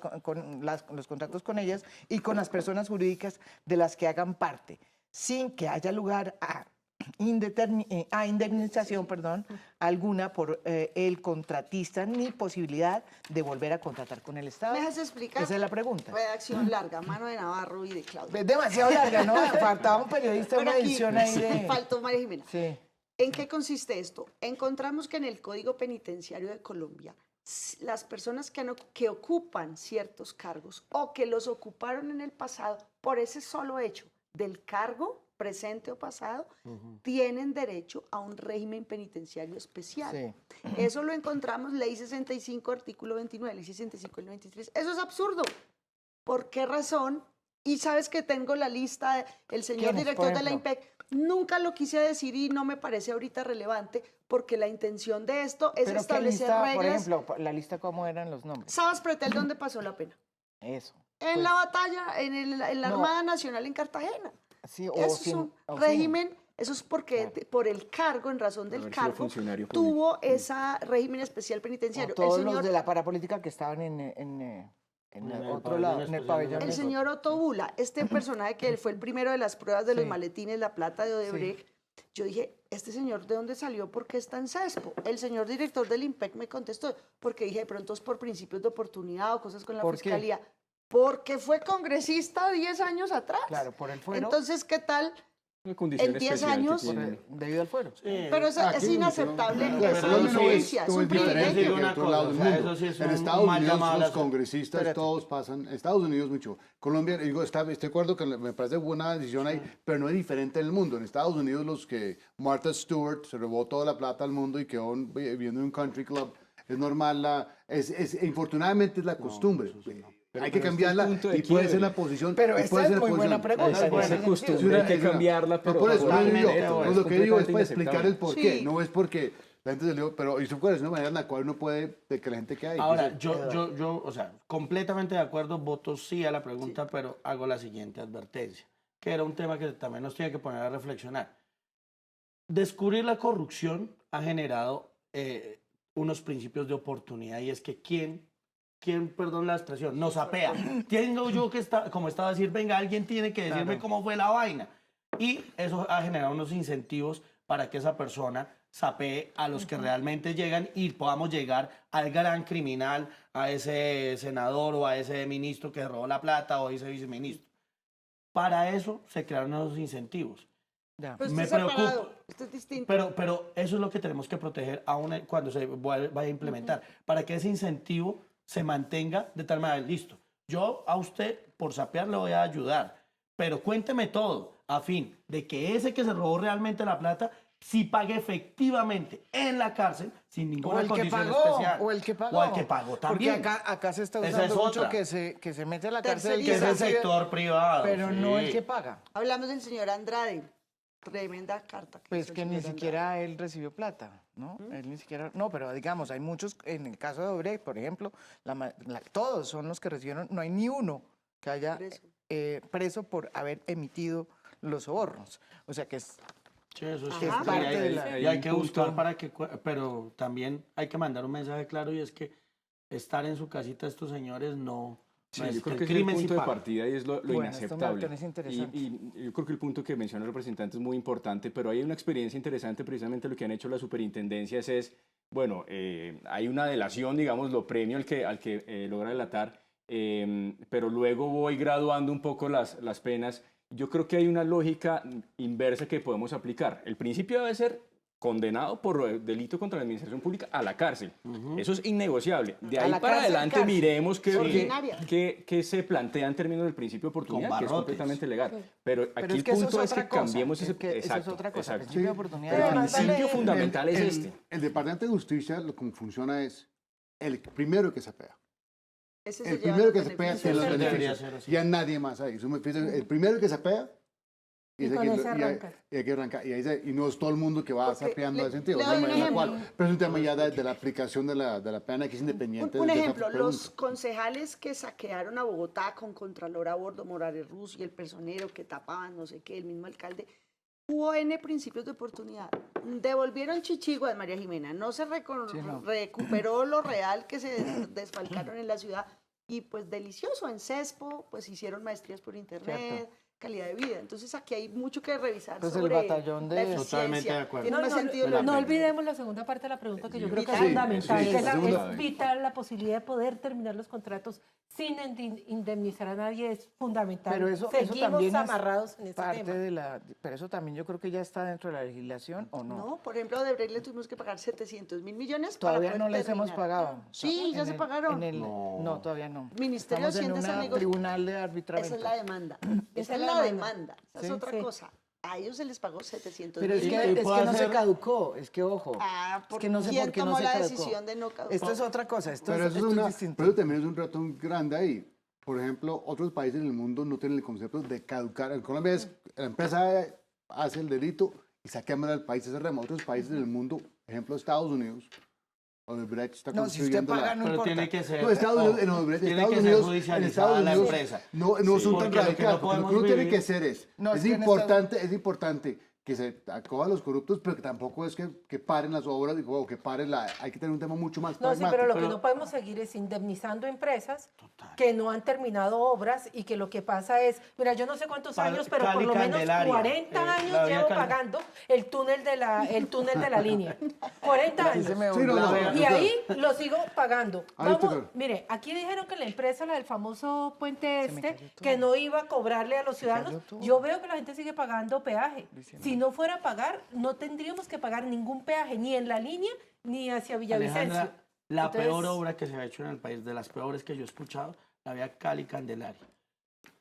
contratos con ellas y con las personas jurídicas de las que hagan parte, sin que haya lugar a indemnización alguna por el contratista ni posibilidad de volver a contratar con el Estado? ¿Me dejas explicar? Esa es la pregunta. Redacción larga, mano de Navarro y de Claudia. Es demasiado larga, ¿no? Faltaba un periodista, Bueno, una aquí edición ahí de... faltó María Jimena. Sí. ¿En qué consiste esto? Encontramos que en el Código Penitenciario de Colombia, las personas que ocupan ciertos cargos o que los ocuparon en el pasado por ese solo hecho del cargo presente o pasado, tienen derecho a un régimen penitenciario especial. Sí. Eso lo encontramos ley 65, artículo 29, ley 65 y 93. Eso es absurdo. ¿Por qué razón? Y sabes que tengo la lista, el señor ¿Quiénes, director por de la ejemplo? IMPEC, nunca lo quise decir y no me parece ahorita relevante, porque la intención de esto es Pero ¿qué establecer lista, por reglas. ejemplo, la lista cómo eran los nombres? ¿Sabes, Pretel, dónde pasó la pena? Eso. En Pues, la batalla, en la no. Armada Nacional en Cartagena. sí, o Eso es sin- un o sin- régimen, eso es porque por el cargo, en razón del Haber sido cargo, funcionario tuvo ese régimen especial o penitenciario. todos El los señor de la parapolítica que estaban en En el el otro pabellón lado, en el especial pabellón. de El del- señor Otto Bula, este personaje que fue el primero de las pruebas de los Sí. maletines, la plata de Odebrecht, yo dije, ¿este señor de dónde salió? ¿Por qué está en CESPO? El señor director del IMPEC me contestó, porque dije, de pronto es por principios de oportunidad o cosas con la ¿Por qué? fiscalía. Porque fue congresista 10 años atrás. Claro, por el fuero. Entonces, ¿qué tal? Una condición en 10 especial que años- tienen. Debido al fuero. Pero es Aquí, inaceptable pero esa Colombia no es vigencia, es como un es diferente privilegio. Digo que en una otros cosa, lados del o sea, mundo. eso sí es En un Estados mal Unidos llamado a los la- congresistas Espérate. todos pasan, Estados Unidos mucho. Colombia, digo, estoy de acuerdo que me parece buena decisión ahí, pero no es diferente en el mundo. En Estados Unidos los que Martha Stewart se robó toda la plata al mundo y quedó viviendo en un country club, es normal, infortunadamente es la costumbre. Hay que pero cambiarla este es el punto de y puede ser quiebre. la posición. Pero y esta puede es ser la muy buena posición. pregunta. Esa en ese sentido. costumbre hay que cambiarla, pero No, por eso, totalmente, yo, es lo que digo es para completamente explicar el inaceptable. porqué, Sí. no es porque la gente salió, pero y es una manera en la cual uno puede, de que la gente quede ahí. Ahora, Dice, o sea, completamente de acuerdo, voto sí a la pregunta, pero hago la siguiente advertencia, que era un tema que también nos tiene que poner a reflexionar. Descubrir la corrupción ha generado unos principios de oportunidad y es que ¿quién, perdón la expresión, nos apea? Tengo yo que estar, como estaba a decir, venga, alguien tiene que decirme cómo fue la vaina. Y eso ha generado unos incentivos para que esa persona sapee a los que realmente llegan y podamos llegar al gran criminal, a ese senador o a ese ministro que robó la plata o a ese viceministro. Para eso se crearon esos incentivos. Ya. Pues Me esto es separado, preocupa. esto es distinto. Pero eso es lo que tenemos que proteger aún cuando se vaya a implementar, para que ese incentivo se mantenga de tal manera, listo, yo a usted por sapear le voy a ayudar, pero cuénteme todo a fin de que ese que se robó realmente la plata sí pague efectivamente en la cárcel sin O ninguna el que condición pagó, especial. o el que pagó. O el que pagó también. Porque acá se está Esa usando es mucho otra. que se mete a la cárcel el que es el recibe, sector privado. pero no el sí. que paga. Hablamos del señor Andrade. Tremenda carta. Pues hizo el que ni señor siquiera él recibió plata, ¿no? Él ni siquiera, no, pero digamos, hay muchos, en el caso de Odebrecht, por ejemplo, todos son los que recibieron, no hay ni uno que haya Preso. preso por haber emitido los sobornos. O sea que es Sí, eso sí. Que es Y parte hay- de la- y hay un que punto- buscar para que, pero también hay que mandar un mensaje claro y es que estar en su casita estos señores no, Sí, no es yo creo el que ese es el crimen sí punto de paga. partida y es lo Bueno, esto me inaceptable. parece interesante. Y yo creo que el punto que menciona el representante es muy importante, pero hay una experiencia interesante, precisamente lo que han hecho las superintendencias es, bueno, hay una delación, digamos, lo premio al que logra delatar, pero luego voy graduando un poco las penas. Yo creo que hay una lógica inversa que podemos aplicar. El principio debe ser condenado por delito contra la administración pública a la cárcel. Eso es innegociable. De A ahí la para cárcel, adelante cárcel. miremos Ordinaria. qué se plantea en términos del principio de oportunidad, que es barrotes. completamente legal. Pero aquí Pero es el que eso punto es es que otra cosa. cambiemos Es ese... que eso es Exacto, otra cosa. exacto. Principio de oportunidad. Pero el Además, principio vale- fundamental es el, este. El Departamento de Justicia, como funciona es el primero que se apea. Ese se El lleva primero los que se apea beneficios. tiene los Eso debería beneficios. ser así. Ya nadie más ahí. Eso me fíjate, el primero que se apea Y ese con que- ese hay- arrancas. y hay que arrancar. Y no es todo el mundo que va Porque sapeando le- ese sentido. le doy un ejemplo. Pero es un tema ya de la aplicación de la pena que es independiente. Un de esa ejemplo, pregunta. los concejales que saquearon a Bogotá con Contralor a bordo, Morales Ruz y el personero que tapaban, no sé qué, el mismo alcalde, hubo N principios de oportunidad. Devolvieron Chichiguas, María Jimena, no se recuperó lo real que se desfalcaron en la ciudad y pues delicioso, en CESPO, pues hicieron maestrías por internet. Cierto. Calidad de vida. Entonces aquí hay mucho que revisar Entonces, el sobre batallón de- la eficiencia. Totalmente de acuerdo. Tiene más sentido lo no que- olvidemos la segunda parte de la pregunta que yo creo que es Sí, fundamental, sí, que es, la segunda. es vital la posibilidad de poder terminar los contratos sin indemnizar a nadie, es fundamental. Pero eso Seguimos también amarrados en es este parte tema. de la... Pero eso también yo creo que ya está dentro de la legislación, ¿o no? No, por ejemplo, a Odebrecht le tuvimos que pagar 700.000 millones Todavía para no poder les hemos terminar. pagado. Sí, ya En se el- pagaron. en el- no, todavía no. Ministerio de Estamos Hacienda en se un negoció. tribunal de arbitramiento. Esa es la demanda. Esa es la demanda. Esa es otra Sí. cosa. A ellos se les pagó 700 Pero es mil. que, Y es puede que no se hacer- caducó, es que ojo. Ah, es que no sé ¿quién por qué no tomó se la caducó. decisión de no caducar? Esto es otra cosa, esto, Pero es, eso es esto es una, distinto. pero también es un ratón grande ahí. Por ejemplo, otros países en el mundo no tienen el concepto de caducar. En Colombia es, la empresa hace el delito y saquemos al país, ese remo. Otros países del mundo, ejemplo Estados Unidos, Odebrecht está No, si usted construyendo paga, la... no Pero importa. tiene que ser. No, Estados Unidos, en ojo, Odebrecht, tiene Estados que ser Unidos, en judicializada Estados la Unidos empresa. no Sí, son tan porque lo que no radicales. Porque lo que podemos uno tiene vivir- que hacer es, No, es es que en importante que se acoja a los corruptos, pero que tampoco es que paren las obras o que paren la... Hay que tener un tema mucho más No, sí, pragmático. pero lo que no podemos seguir es indemnizando empresas que no han terminado obras y que lo que pasa es, mira, yo no sé cuántos años, pero por Cali lo menos Candelaria, 40 la años vía llevo Cali- pagando el túnel de la línea. 40 Así años. se me Sí, no, burlaba. no, Y ahí lo sigo pagando. Ahí está, claro. Mire, aquí dijeron que la empresa, la del famoso puente me este, cayó todo. que no iba a cobrarle a los ciudadanos. cayó todo. Yo veo que la gente sigue pagando peaje. Si no fuera a pagar, no tendríamos que pagar ningún peaje, ni en la línea, ni hacia Villavicencio. Alejandra, la Entonces- peor obra que se ha hecho en el país, de las peores que yo he escuchado, la vía Cali Candelaria.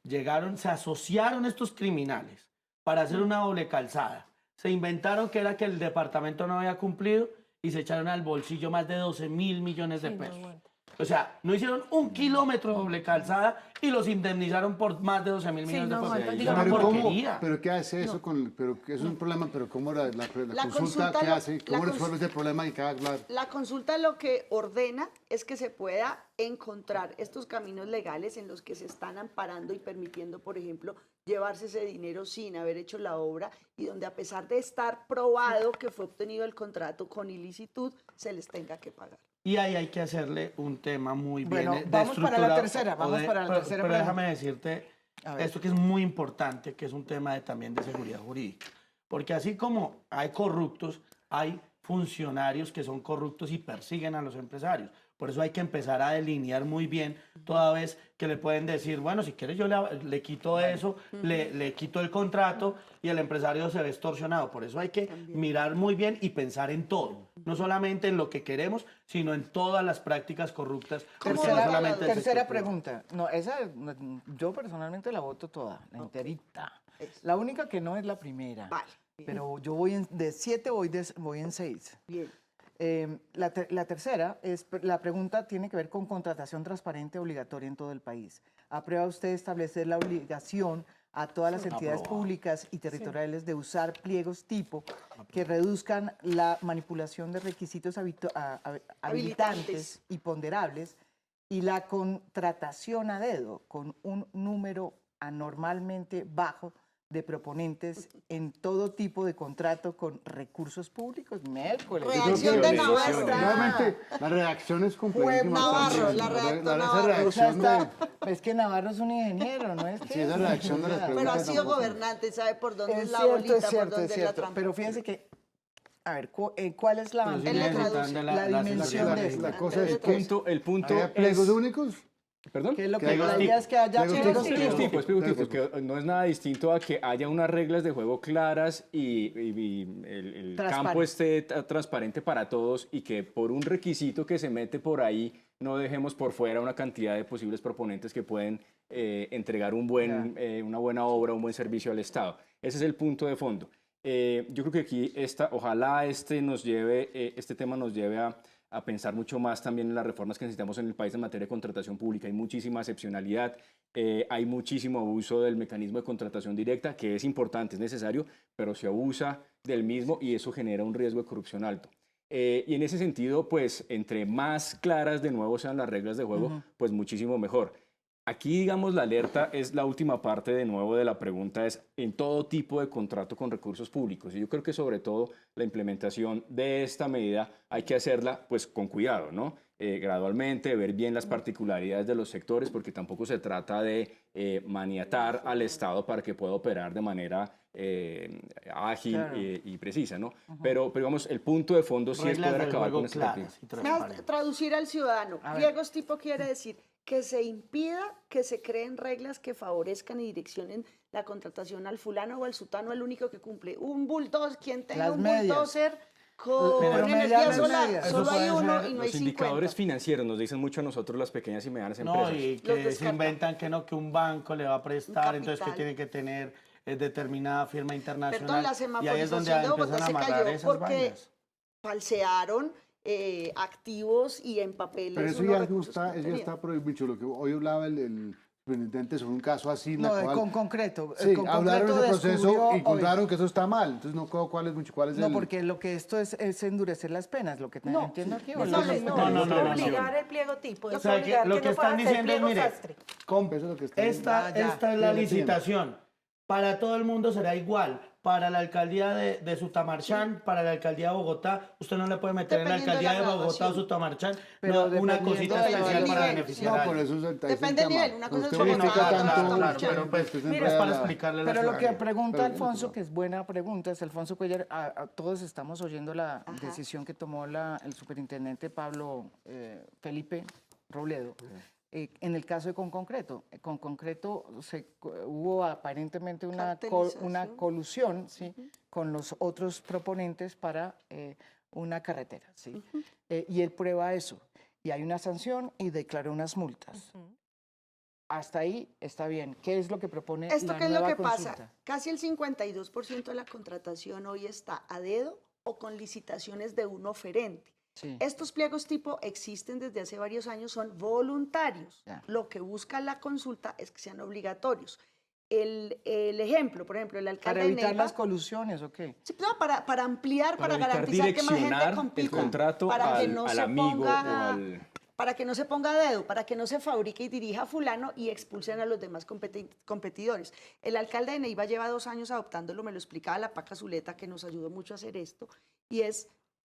Llegaron, se asociaron estos criminales para hacer una doble calzada. Se inventaron que era que el departamento no había cumplido y se echaron al bolsillo más de 12.000 millones de Sí, no pesos. aguanta. O sea, no hicieron un kilómetro de doble calzada y los indemnizaron por más de 12.000 Sí, millones no de pesos. aguanta. Es Digamos, una Pero, ¿cómo? porquería. ¿Pero qué hace eso? Pero que es un problema, pero ¿cómo la La consulta consulta qué lo- hace? la ¿Cómo cons- resuelve ese problema y qué hablar? La consulta lo que ordena es que se pueda encontrar estos caminos legales en los que se están amparando y permitiendo, por ejemplo, llevarse ese dinero sin haber hecho la obra y donde a pesar de estar probado que fue obtenido el contrato con ilicitud, se les tenga que pagar. Y ahí hay que hacerle un tema muy bien Bueno, de vamos para la estructura, tercera, vamos para la pero- tercera Pero pregunta. déjame decirte A ver. esto que es muy importante, que es un tema también de seguridad jurídica. Porque así como hay corruptos, hay funcionarios que son corruptos y persiguen a los empresarios. Por eso hay que empezar a delinear muy bien, toda vez que le pueden decir, bueno, si quieres yo le quito eso, le quito el contrato y el empresario se ve extorsionado. Por eso hay que mirar muy bien y pensar en todo. No solamente en lo que queremos, sino en todas las prácticas corruptas. Porque no Tercera, solamente el tercera sector privado. pregunta. No, esa yo personalmente la voto toda, la enterita. La única que no es la primera. Vale. Pero yo de 7 voy en 6. Bien. La tercera es, la pregunta tiene que ver con contratación transparente obligatoria en todo el país. ¿Aprueba usted establecer la obligación a todas las entidades Aprobado. públicas y territoriales de usar pliegos tipo que reduzcan la manipulación de requisitos habilitantes y ponderables y la contratación a dedo con un número anormalmente bajo de proponentes en todo tipo de contrato con recursos públicos? Miércoles. Reacción de Navarro. Realmente, la redacción es complejísima. Navarro, también. la redactó esa Navarro. O sea, redacción de... es que Navarro es un ingeniero, ¿no es que? Sí, esa redacción de las Pero ha preguntas sido tampoco. gobernante, sabe por dónde es, Es la cierto, bolita, es cierto, por dónde es es la cierto. trampa. Pero fíjense que, a ver, ¿cuál es la, Pero sí Él le necesitan traduce. de la dimensión asesoría de jurídica. La cosa es que El punto ¿hay pliegos es... únicos? ¿Perdón? ¿Qué es lo que Pliegos la tipo. idea es que haya Pliegos pliegos tipo. tipo? Es pliegos tipo, que no es nada distinto a que haya unas reglas de juego claras y el campo esté transparente para todos y que por un requisito que se mete por ahí no dejemos por fuera una cantidad de posibles proponentes que pueden entregar una buena obra, un buen servicio al Estado. Ese es el punto de fondo. Yo creo que aquí ojalá este tema nos lleve a pensar mucho más también en las reformas que necesitamos en el país en materia de contratación pública. Hay muchísima excepcionalidad, hay muchísimo abuso del mecanismo de contratación directa, que es importante, es necesario, pero se abusa del mismo y eso genera un riesgo de corrupción alto. Y en ese sentido, pues, entre más claras de nuevo sean las reglas de juego, pues muchísimo mejor. Aquí, digamos, la alerta es la última parte de nuevo de la pregunta, es en todo tipo de contrato con recursos públicos. Y yo creo que sobre todo la implementación de esta medida hay que hacerla pues con cuidado, ¿no? Gradualmente, ver bien las particularidades de los sectores, porque tampoco se trata de maniatar al Estado para que pueda operar de manera ágil y precisa, ¿no? Pero digamos, el punto de fondo sí es Reglas poder del acabar juego con esta claras y Me vas a transparentes. traducir al ciudadano. A ver. Pliegos tipo quiere decir que se impida que se creen reglas que favorezcan y direccionen la contratación al fulano o al sutano, el único que cumple. Un bulldozer, quien tenga Las un medias. bulldozer con Pero energía medias, las solar, medias. solo Eso hay pueden uno ser y no hay los indicadores 50. financieros nos dicen mucho a nosotros las pequeñas y medianas No, empresas. y Los que se descarta. inventan que no, que un banco le va a prestar, entonces que capital. tiene que tener determinada firma internacional. Perdón, la y ahí es donde semaforización de Bogotá empiezan a se amarrar cayó esas porque vainas. falsearon activos y en papeles Pero eso unos ya no recursos está, que eso ya tenían. está prohibido. Lo que hoy hablaba el superintendente sobre un caso así en No, la cual... con concreto. Sí, con hablaron concreto de ese proceso descubrió y hoy. encontraron que eso está mal. Entonces no creo cuál es No, el... porque lo que esto es endurecer las penas, lo que No, entiendo aquí. No, ¿o no, no. obligar el pliego tipo, O es sea, que obligar lo que que no pueda están hacer diciendo es, pliego mire, sastre. Eso es lo que está... ya. esta es la Bien, licitación. Para todo el mundo será igual. Para la alcaldía de Sutamarchán, para la alcaldía de Bogotá, usted no le puede meter en la Dependiendo de alcaldía la de Bogotá o graduación. Sutamarchán Pero una dependiendo cosita de la especial para nivel. beneficiar No, a por alguien. eso es el Depende del nivel, una cosa es Usted Bogotá, critica otra tanto... es Sutamarchán. pero pues, usted mira, enreda es para la- explicarle a la Pero lo que ciudadanía. pregunta Pero- Alfonso, que es buena pregunta, es Alfonso Cuellar, todos estamos oyendo la decisión que tomó el superintendente Pablo Felipe Robledo. En el caso de Conconcreto, hubo aparentemente una Cartelización. colusión, ¿sí? Con los otros proponentes para una carretera, ¿sí? Y él prueba eso. Y hay una sanción y declaró unas multas. Hasta ahí está bien. ¿Qué es lo que propone ¿Esto la qué es lo nueva que consulta? pasa? Casi el 52% de la contratación hoy está a dedo o con licitaciones de un oferente. Sí. Estos pliegos tipo existen desde hace varios años, son voluntarios. Ya. Lo que busca la consulta es que sean obligatorios. El ejemplo, por ejemplo, el alcalde ¿Para evitar de Neiva, las colusiones o qué? sí, no, para ampliar, para evitar garantizar que más gente direccionar compita, el contrato para que al- no al se amigo ponga, o al- para que no se ponga a dedo, para que no se fabrique y dirija a fulano y expulsen a los demás competidores. El alcalde de Neiva lleva 2 años adoptándolo, me lo explicaba la Paca Zuleta, que nos ayudó mucho a hacer esto, y es,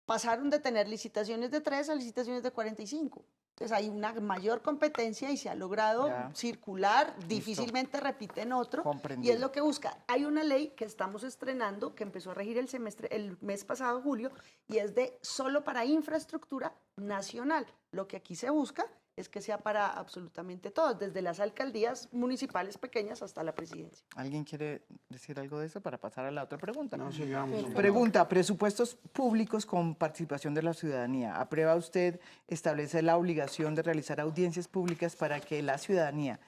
pasaron de tener licitaciones de 3 a licitaciones de 45. Entonces hay una mayor competencia y se ha logrado Ya. circular, difícilmente repiten otro, y Comprendido. es lo que busca. Hay una ley que estamos estrenando, que empezó a regir el mes pasado, julio, y es de solo para infraestructura nacional. Lo que aquí se busca es que sea para absolutamente todos, desde las alcaldías municipales pequeñas hasta la presidencia. ¿Alguien quiere decir algo de eso para pasar a la otra pregunta? No, sigamos. Pregunta, presupuestos públicos con participación de la ciudadanía. ¿Aprueba usted establecer la obligación de realizar audiencias públicas para que la ciudadanía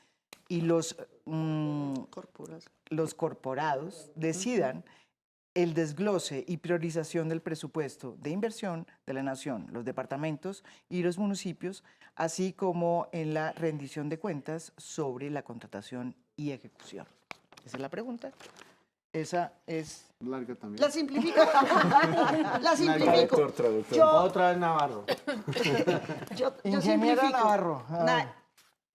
y los corporados decidan el desglose y priorización del presupuesto de inversión de la nación, los departamentos y los municipios, así como en la rendición de cuentas sobre la contratación y ejecución? Esa es la pregunta. Esa es... Larga también. La simplifico. La simplifico. Traductor. Yo, Otra vez Navarro. yo Ingeniera simplifico. Navarro.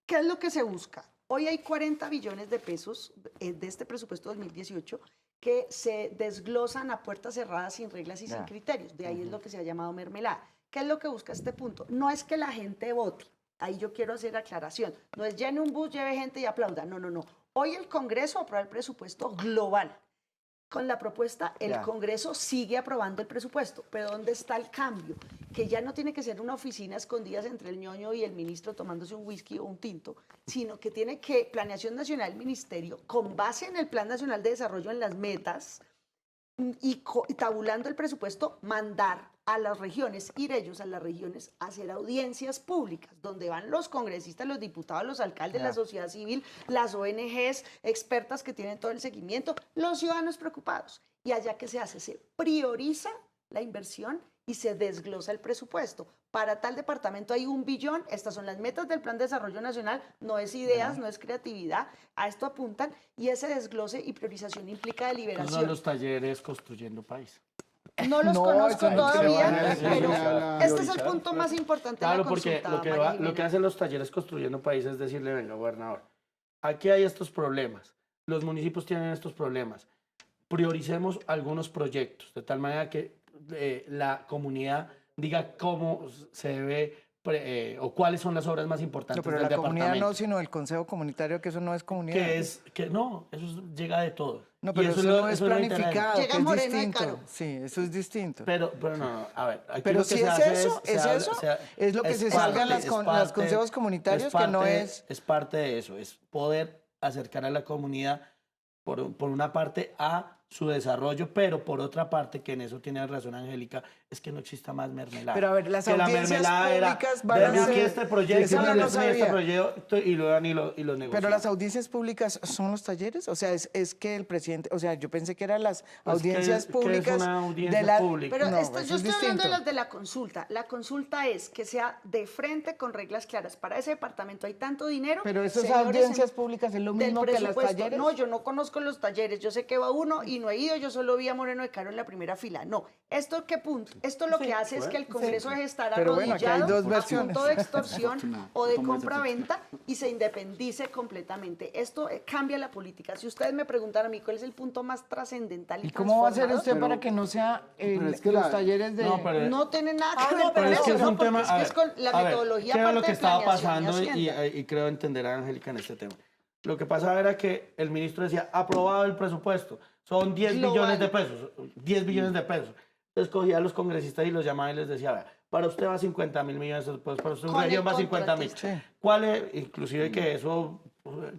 ¿Qué es lo que se busca? Hoy hay 40 billones de pesos de este presupuesto 2018 que se desglosan a puertas cerradas sin reglas y sin criterios. De ahí es lo que se ha llamado mermelada. ¿Qué es lo que busca este punto? No es que la gente vote. Ahí yo quiero hacer aclaración. No es llene un bus, lleve gente y aplauda. No, no, no. Hoy el Congreso aprueba el presupuesto global. con la propuesta, el Ya. Congreso sigue aprobando el presupuesto. Pero ¿dónde está el cambio? Que ya no tiene que ser una oficina escondida entre el ñoño y el ministro tomándose un whisky o un tinto, sino que tiene que Planeación Nacional, el Ministerio, con base en el Plan Nacional de Desarrollo, en las metas, y tabulando el presupuesto, mandar a las regiones, ir ellos a las regiones a hacer audiencias públicas, donde van los congresistas, los diputados, los alcaldes, la sociedad civil, las ONGs, expertas que tienen todo el seguimiento, los ciudadanos preocupados. Y allá que se hace, se prioriza la inversión y se desglosa el presupuesto. Para tal departamento hay 1 billón, estas son las metas del Plan de Desarrollo Nacional, no es ideas, no es creatividad, a esto apuntan, y ese desglose y priorización implica Esos deliberación. son los talleres Construyendo País. No los No, conozco eso no se todavía, van a pero a este es el punto más importante de Claro, la porque consulta. María lo que Jimena. hacen los talleres Construyendo País es decirle, venga, gobernador, aquí hay estos problemas, los municipios tienen estos problemas, prioricemos algunos proyectos, de tal manera que la comunidad diga cómo se debe o cuáles son las obras más importantes No, pero del la comunidad departamento. no, sino el Consejo Comunitario, que eso no es comunidad. Que no, llega de todo. No, Y pero eso no es lo interés. planificado, Llega que es Moreno y distinto. Caro. Sí, eso es distinto. Pero no, a ver, aquí Pero lo que si se es hace eso, se es habla- eso, se- es lo que se es salga en parte- los consejos comunitarios, que no es... Es parte de eso, es poder acercar a la comunidad, por una parte, a su desarrollo, pero por otra parte, que en eso tiene razón Angélica, es que no exista más mermelada. Pero a ver, las Que la audiencias mermelada era, públicas van a "Deme aquí ser- este proyecto, Eso no deme lo este sabía. proyecto", y lo dan y lo negocian. Pero las audiencias públicas son los talleres, o sea, es que el presidente, o sea, yo pensé que eran las audiencias ¿qué públicas es una audiencia de la... pública? Pero No, esto, eso yo es estoy hablando de distinto. las de la consulta. La consulta es que sea de frente con reglas claras. Para ese departamento hay tanto dinero. Pero esas señores, audiencias públicas es lo del mismo que las presupuesto. talleres. No, yo no conozco los talleres. Yo sé que va uno y no he ido. Yo solo vi a Moreno de Caro en la primera fila. No. ¿Esto qué punto? Esto lo que hace es que el Congreso deje de estar Pero bueno, aquí hay arrodillado dos a versiones. punto de extorsión o de Toma esa compra-venta y se independice completamente. Esto cambia la política. Si ustedes me preguntan a mí cuál es el punto más trascendental ¿Y cómo va a hacer transformador, usted Pero- para que no sea pero es que los la- talleres de... No, pero- no tiene nada que Ah, ver no, con pero Pero es eso, que es ¿no? un Porque tema. es que es con la a ver, metodología ¿qué era lo aparte que de estaba planeación y pasando? Hacienda. Y creo entender a Angélica en este tema. Lo que pasaba era que el ministro decía, aprobado el presupuesto, son 10 Global. billones de pesos, 10 billones de pesos. Entonces cogía a los congresistas y los llamaba y les decía, vea, para usted va 50.000 millones de pesos, para usted Con el región va 50.000. contratista. Sí. ¿Cuál es? Inclusive que eso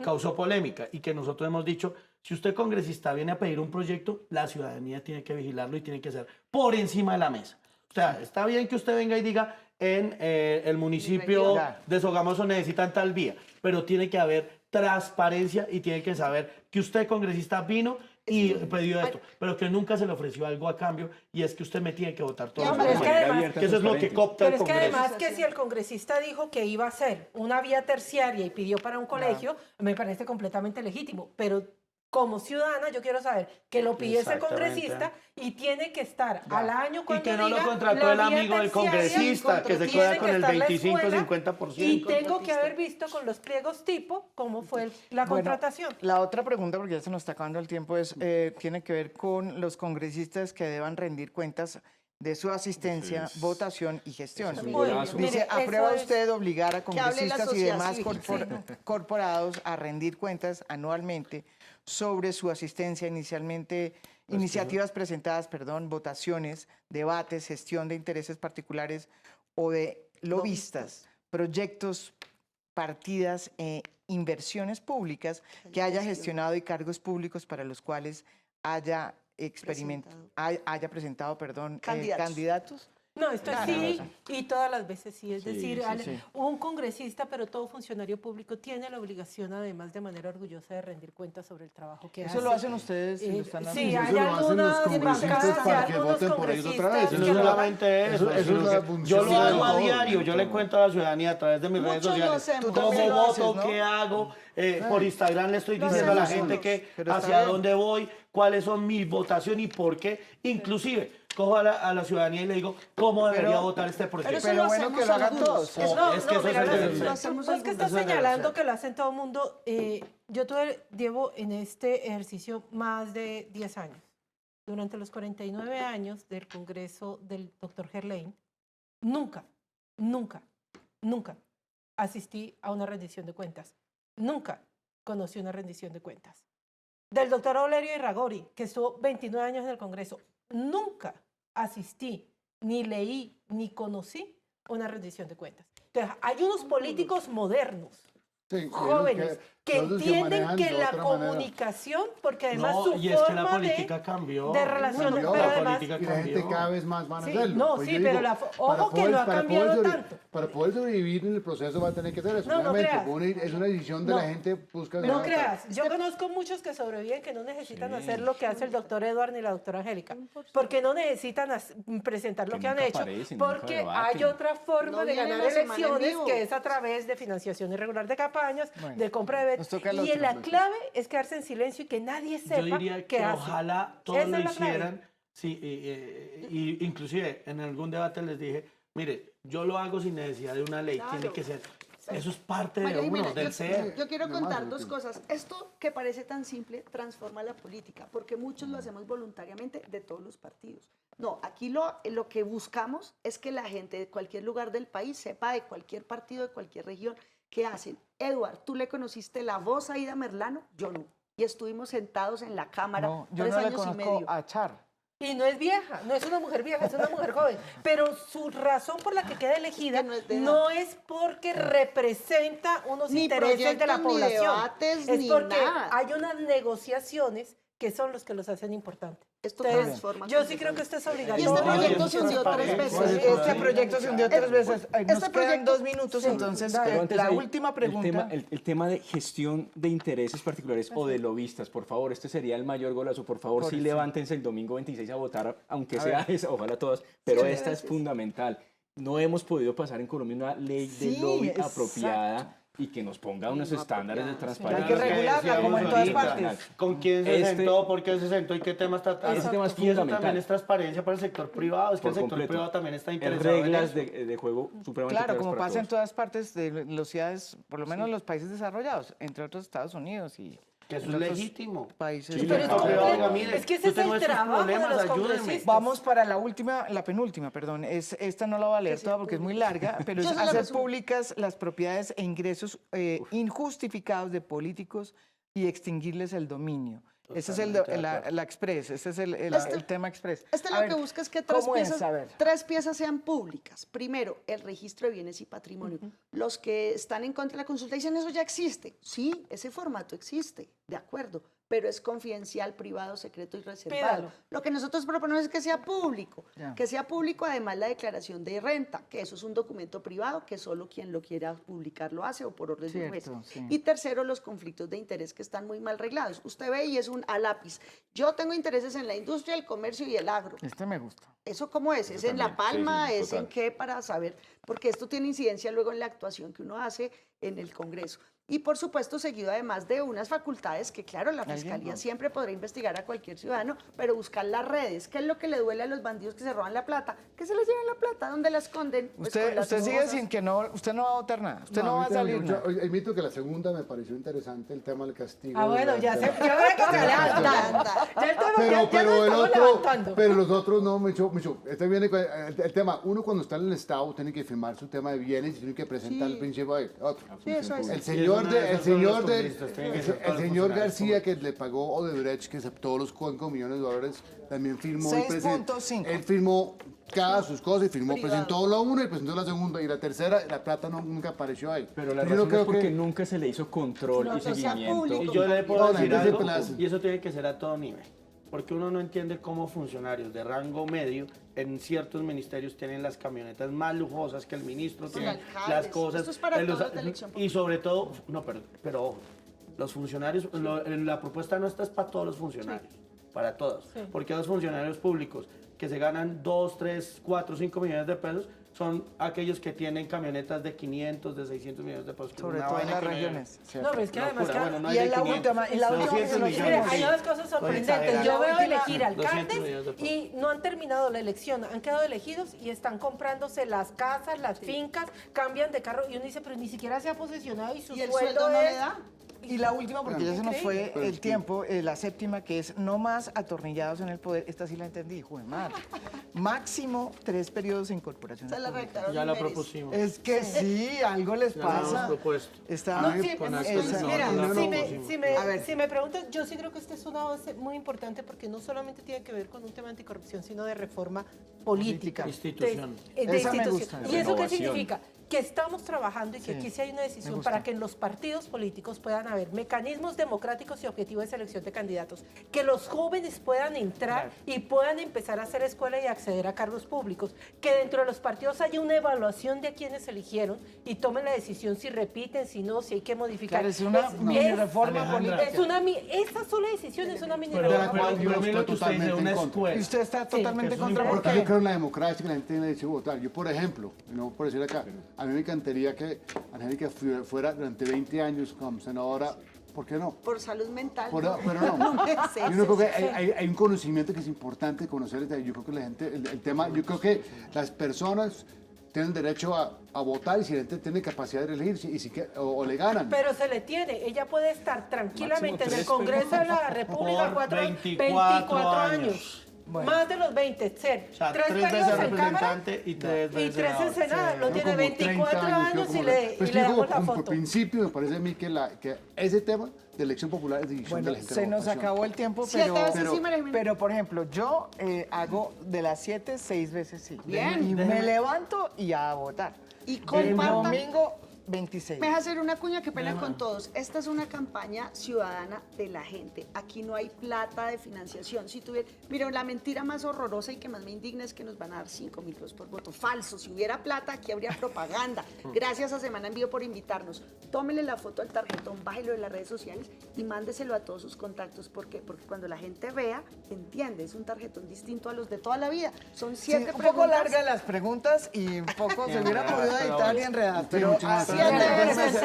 causó polémica y que nosotros hemos dicho, si usted congresista viene a pedir un proyecto, la ciudadanía tiene que vigilarlo y tiene que ser por encima de la mesa. O sea, está bien que usted venga y diga, en el municipio región. de Sogamoso necesitan tal vía, pero tiene que haber transparencia y tiene que saber que usted, congresista, vino y pidió esto, pero que nunca se le ofreció algo a cambio y es que usted me tiene que votar todo. No, lo pero es que demás. además- Que eso es lo que copta el Pero es que Congreso. además que si el congresista dijo que iba a hacer una vía terciaria y pidió para un colegio, me parece completamente legítimo. Pero como ciudadana yo quiero saber que lo pidió ese Exactamente. congresista y tiene que estar al año Y cuando que no lo diga contrató la el vía amigo del terciaria, congresista, que se tiene queda que con el estar la escuela, 25-50%. Y tengo que haber visto con los pliegos tipo cómo fue la Bueno, contratación. la otra pregunta, porque ya se nos está acabando el tiempo, es tiene que ver con los congresistas que deban rendir cuentas de su asistencia, votación y gestión. es un Uy, golazo. mire, Dice, eso ¿aprueba es- usted obligar a Que hable la congresistas y sociedad demás civil. corporados a rendir cuentas anualmente sobre su asistencia iniciativas presentadas, votaciones, debates, gestión de intereses particulares o de lobistas, proyectos, partidas e inversiones públicas que haya gestionado y cargos públicos para los cuales haya presentado, candidatos? No, esto es sí y todas las veces sí. Es Sí, decir, sí, sí. un congresista, pero todo funcionario público tiene la obligación, además, de manera orgullosa de rendir cuentas sobre el trabajo que hace. Eso lo hacen ustedes y lo están Sí, haciendo. hay Eso lo hacen los algunas congresistas bancadas y para que algunos voten por ellos otra vez. congresistas Y no que lo hagan. solamente eso, Eso es sino la que función yo lo de hago a todo, diario, yo le todo. cuento a la ciudadanía a través de mis redes Muchos lo sociales hacemos. Tú cómo también lo haces, voto, ¿no? qué hago, por Instagram le estoy Lo diciendo a la hacemos gente todos. que Pero está hacia bien. dónde voy, cuáles son mis votaciones y por qué, inclusive cojo a la ciudadanía y le digo cómo debería votar este proyecto. eso Pero lo bueno, hacemos que lo hagan algunos. todos. No, No, es que no, eso es mira, el lo deber hacemos pues que algunos. estás Eso es el deber señalando ser. que lo hacen todo el mundo. Yo llevo en este ejercicio más de 10 años. Durante los 49 años del Congreso del doctor Gerlain, nunca asistí a una rendición de cuentas. Nunca conocí una rendición de cuentas. del doctor Olerio Irragorri, que estuvo 29 años en el Congreso. Nunca asistí, ni leí, ni conocí una rendición de cuentas. Entonces, hay unos políticos modernos, Sí, jóvenes, que los entienden manejan que de la otra manera. comunicación, porque además No, su y es que la forma política cambió. de relaciones, Cambió, pero la además, política Y la gente cambió. cada vez más van a Sí, hacerlo. no, Pues sí, yo pero digo, ojo que no ha cambiado tanto. Para poder sobrevivir en el proceso va a tener que hacer eso. No, no Obviamente, creas. es una decisión de No. la gente busca... No creas, yo conozco muchos que sobreviven que no necesitan hacer lo que hace el doctor Eduardo ni la doctora Angélica, porque no necesitan presentar lo Que que han nunca hecho, aparecen, nunca porque debaten. hay otra forma No de vienen ganar la semana en elecciones vivo. que es a través de financiación irregular de campañas, Bueno, de compra de nos toca el y otro, la Luchi. clave es quedarse en silencio y que nadie sepa Yo diría qué que hace. ojalá todos Esa lo es la clave. hicieran. Sí, y inclusive en algún debate les dije, mire, yo lo hago sin necesidad de una ley, Claro. tiene que ser. Eso es parte de María uno, Jimena, del ser. yo quiero Nada contar más, dos sí. cosas. Esto que parece tan simple transforma la política, porque muchos lo hacemos voluntariamente de todos los partidos. No, aquí lo que buscamos es que la gente de cualquier lugar del país sepa de cualquier partido, de cualquier región, qué hacen. Eduard, ¿tú le conociste la voz a Ida Merlano? Yo no. Y estuvimos sentados en la Cámara No, yo 3 no le años y conozco medio. a Char. Y no es vieja, no es una mujer vieja, es una mujer joven. Pero su razón por la que queda elegida que no es de edad. no es porque representa unos Ni intereses de la proyectos, ni población. debates, es ni porque nada. hay unas negociaciones que son los que los hacen importantes. Esto Entonces, transforma yo sí creo que esto es obligatorio. Y este No, proyecto y se hundió esto 3 es veces. transparente. Este proyecto se hundió 3 veces. Nos Este quedan proyecto- 2 minutos, sí, entonces dale. Pero antes la ahí, última pregunta. El tema de gestión de intereses particulares o de lobistas, por favor, este sería el mayor golazo. Por favor, sí levántense el domingo 26 a votar, aunque sea esa, ojalá todas, pero esta es fundamental. No hemos podido pasar en Colombia una ley de Sí, lobby exacto. apropiada y que nos ponga unos estándares de transparencia. Hay que regularla, como en todas partes. ¿Con quién se Este- sentó? ¿Por qué se sentó? ¿Y qué temas trataron? Ese tema es Y eso fundamental. también es transparencia para el sector privado. Es que Por el sector completo. privado también está En interesado en reglas eso. de juego supremamente Claro, claras como para pasa en todos. todas partes de las ciudades, por lo menos los países desarrollados, entre otros Estados Unidos y Que eso en es otros legítimo. países. Sí, Pero es, no, Pero, complejo. oiga, mire, Es que ese yo es tengo el estos trabajo de problemas, los ayúdenme. congresistas. Vamos para la penúltima, perdón. Esta no la voy a leer toda porque es muy larga, pero es Yo se la hacer resumo. públicas las propiedades e ingresos injustificados de políticos y extinguirles el dominio. Ese es la Express, ese es el tema Express. Este A lo ver, que busca es que ¿cómo es? A ver. tres piezas sean públicas. Primero, el registro de bienes y patrimonio. Los que están en contra de la consulta dicen eso ya existe. Sí, ese formato existe, de acuerdo, pero es confidencial, privado, secreto y reservado. Pídalo. Lo que nosotros proponemos es que sea público. Ya. Que sea público además la declaración de renta, que eso es un documento privado que solo quien lo quiera publicar lo hace o por orden de juez. Cierto, sí. Y tercero, los conflictos de interés que están muy mal reglados. Usted ve y es un a lápiz. Yo tengo intereses en la industria, el comercio y el agro. Este me gusta. ¿Eso cómo es? ¿Es en La también, sí, Palma? sí, ¿Es en total. qué? Para saber, porque esto tiene incidencia luego en la actuación que uno hace en el Congreso. Y por supuesto, seguido además de unas facultades que, claro, la Fiscalía siempre podrá investigar a cualquier ciudadano, pero buscar las redes. ¿Qué es lo que le duele a los bandidos que se roban la plata? Que se les lleven la plata, ¿dónde la esconden? Pues con Usted las sigue esposas. sin que no, usted no va a votar nada, usted no va a salir nada. Admito que la segunda me pareció interesante, el tema del castigo. Ah, bueno, ya de- sé, ya veo que se levanta. Ya el tema, ya nos pero el estamos otro, levantando. pero los otros no, mucho. Este viene con el tema, uno cuando está en el Estado tiene que firmar su tema de bienes y tiene que presentar el principio de otro. Sí, eso es. El señor, tiene que ser todos el los señor funcionarios García que le pagó Odebrecht, que aceptó los 5 millones de dólares, también firmó. y 6.5. Él firmó cada sus cosas y firmó, Privado. presentó la una y presentó la segunda y la tercera, la plata nunca apareció ahí. Pero la Yo no razón creo es porque que- nunca se le hizo control No, y que sea seguimiento. público. Y yo le puedo No, la decir gente algo, siempre la hace. y eso tiene que ser a todo nivel. Porque uno no entiende cómo funcionarios de rango medio en ciertos ministerios tienen las camionetas más lujosas que el ministro, tiene alcaldes. las cosas. Esto es para en los- todos de elección y sobre todo, no, pero ojo, los funcionarios, la propuesta nuestra es para todos los funcionarios, para todos. Sí. Porque los funcionarios públicos que se ganan 2, 3, 4, 5 millones de pesos son aquellos que tienen camionetas de 500, de 600 millones de pesos. que es Sobre una todo en vaina las que no- regiones. No, pero es que además, Locura. Bueno, no hay Y de en la 500, última, en la última 200 que nos millones. Mire, sí. hay unas cosas sorprendentes. exagerar. Yo veo La elegir última- 200 alcaldes millones de pesos. y no han terminado la elección, han quedado elegidos y están comprándose las casas, las fincas, cambian de carro y uno dice, pero ni siquiera se ha posesionado y su ¿Y el sueldo sueldo no es le da? Y la última, porque ya se nos fue Increíble. el tiempo, la séptima, que es no más atornillados en el poder. Esta sí la entendí, hijo de madre. Máximo 3 periodos de incorporación. Se la rectaron Ya la Jiménez. propusimos. Es que sí, algo les Ya la hemos pasa. propuesto. Está No, sí, con pues, actas, esa- mira, no, si, no, me, no, si me- A ver. si me preguntas, yo sí creo que este es un avance muy importante porque no solamente tiene que ver con un tema de anticorrupción, sino de reforma política. Institución. De Esa me institución. gusta. ¿Y eso qué Renovación. significa? Que estamos trabajando y que Sí, aquí sí hay una me decisión gusta. para que en los partidos políticos puedan haber mecanismos democráticos y objetivos de selección de candidatos, que los jóvenes puedan entrar y puedan empezar a hacer escuela y acceder a cargos públicos, que dentro de los partidos haya una evaluación de a quienes eligieron y tomen la decisión si repiten, si no, si hay que modificar. Claro, es una mini reforma Alejandra, política. Es una, esta sola decisión es una mini Pero, De la reforma cual pero, yo pero mira lo que estoy usted dice, totalmente una en contra. escuela. Y usted está totalmente que eso es contra. ¿Por Porque qué? yo creo en la democracia, que la gente tiene derecho a votar. Yo, por ejemplo, no por decir acá, a mí me encantaría que Angélica fuera durante 20 años como senadora. ¿Por qué no? Por salud mental. Pero no. Sí, Yo no creo que sí, sí. hay un conocimiento que es importante conocer. Yo creo que la gente, el tema, yo creo que las personas tienen derecho a votar y si la gente tiene capacidad de elegir y si o le ganan. Pero se le tiene, ella puede estar tranquilamente en el Máximo Congreso de la República Por 24 años. Más de los 20, ser O sea, 3 3 veces periodos en Cámara representante y 3 y veces 3 en senador. Senado. Lo Creo tiene como 24 30 años creo y como le, pues y le digo, damos la como foto. principio me parece a mí que ese tema de elección popular es decisión de Bueno, la gente. se de nos votación. acabó el tiempo, 7 veces pero, sí, María Jimena. pero por ejemplo, yo hago de las 7, 6 veces sí. Bien. Y me levanto y a votar. Y El compartan. domingo, 26. Me deja hacer una cuña, qué pena con todos. Esta es una campaña ciudadana de la gente. Aquí no hay plata de financiación. Si tuviera, mira, la mentira más horrorosa y que más me indigna es que nos van a dar 5.000 pesos por voto. Falso. Si hubiera plata, aquí habría propaganda. Gracias a Semana Envío por invitarnos. Tómele la foto al tarjetón, bájelo de las redes sociales y mándeselo a todos sus contactos. ¿Por qué? Porque cuando la gente vea, entiende. Es un tarjetón distinto a los de toda la vida. Son 7 Sí, un preguntas. poco largas las preguntas y un poco se hubiera podido editar y enredar, pero mucho más. así Siete es. veces.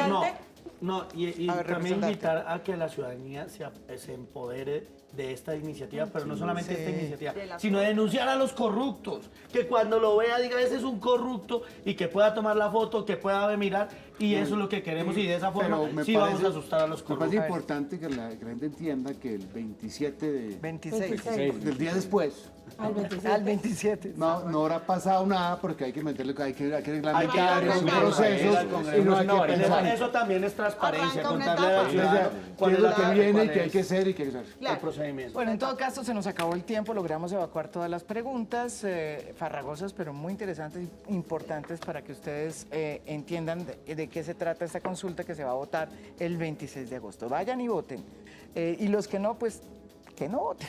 Y A ver, también representante. invitar a que la ciudadanía se empodere de esta iniciativa, pero no solamente esta iniciativa, De la sino denunciar a los corruptos, que cuando lo vea diga ese es un corrupto y que pueda tomar la foto, que pueda mirar y eso es lo que queremos y de esa forma Pero me sí vamos parece- a asustar a los Me parece corruptos. importante que la gente entienda que el 27 26. del día después Al 27. Al 27. no habrá pasado nada porque hay que meterle, hay que reglamentar, Hay que es un reglamentar, proceso al Congreso. y no hay No, que eso- pensar. Eso también es transparencia, Arranca una contarle a la etapa. ciudadanía ¿Qué es lo que viene y cuál qué hay es que hacer y qué hay que hacer? el Claro. procedimiento. Bueno, en todo caso se nos acabó el tiempo, logramos evacuar todas las preguntas, farragosas, pero muy interesantes y importantes para que ustedes entiendan de qué se trata esta consulta que se va a votar el 26 de agosto. Vayan y voten. Y los que no, pues que no voten.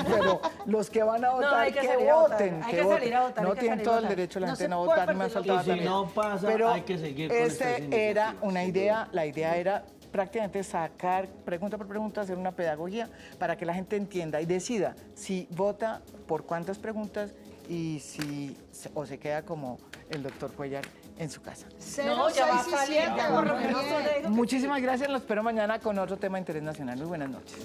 Pero los que van a votar, hay que que salir a votar, voten. hay que que voten. salir a votar, No hay que tienen salir a todo el votar. derecho la No gente se a no puede votar, me ha perder la faltado Y si también. no pasa, Pero hay que seguir con este estas era iniciativas, una sin idea, duda. la idea era prácticamente sacar pregunta por pregunta, hacer una pedagogía para que la gente entienda y decida si vota por cuántas preguntas y si o se queda como el doctor Cuellar en su casa. 0, No, ya va a 6 y salir, 7, por lo menos bien. solo digo que Muchísimas gracias, los espero mañana con otro tema de interés nacional. Muy buenas noches.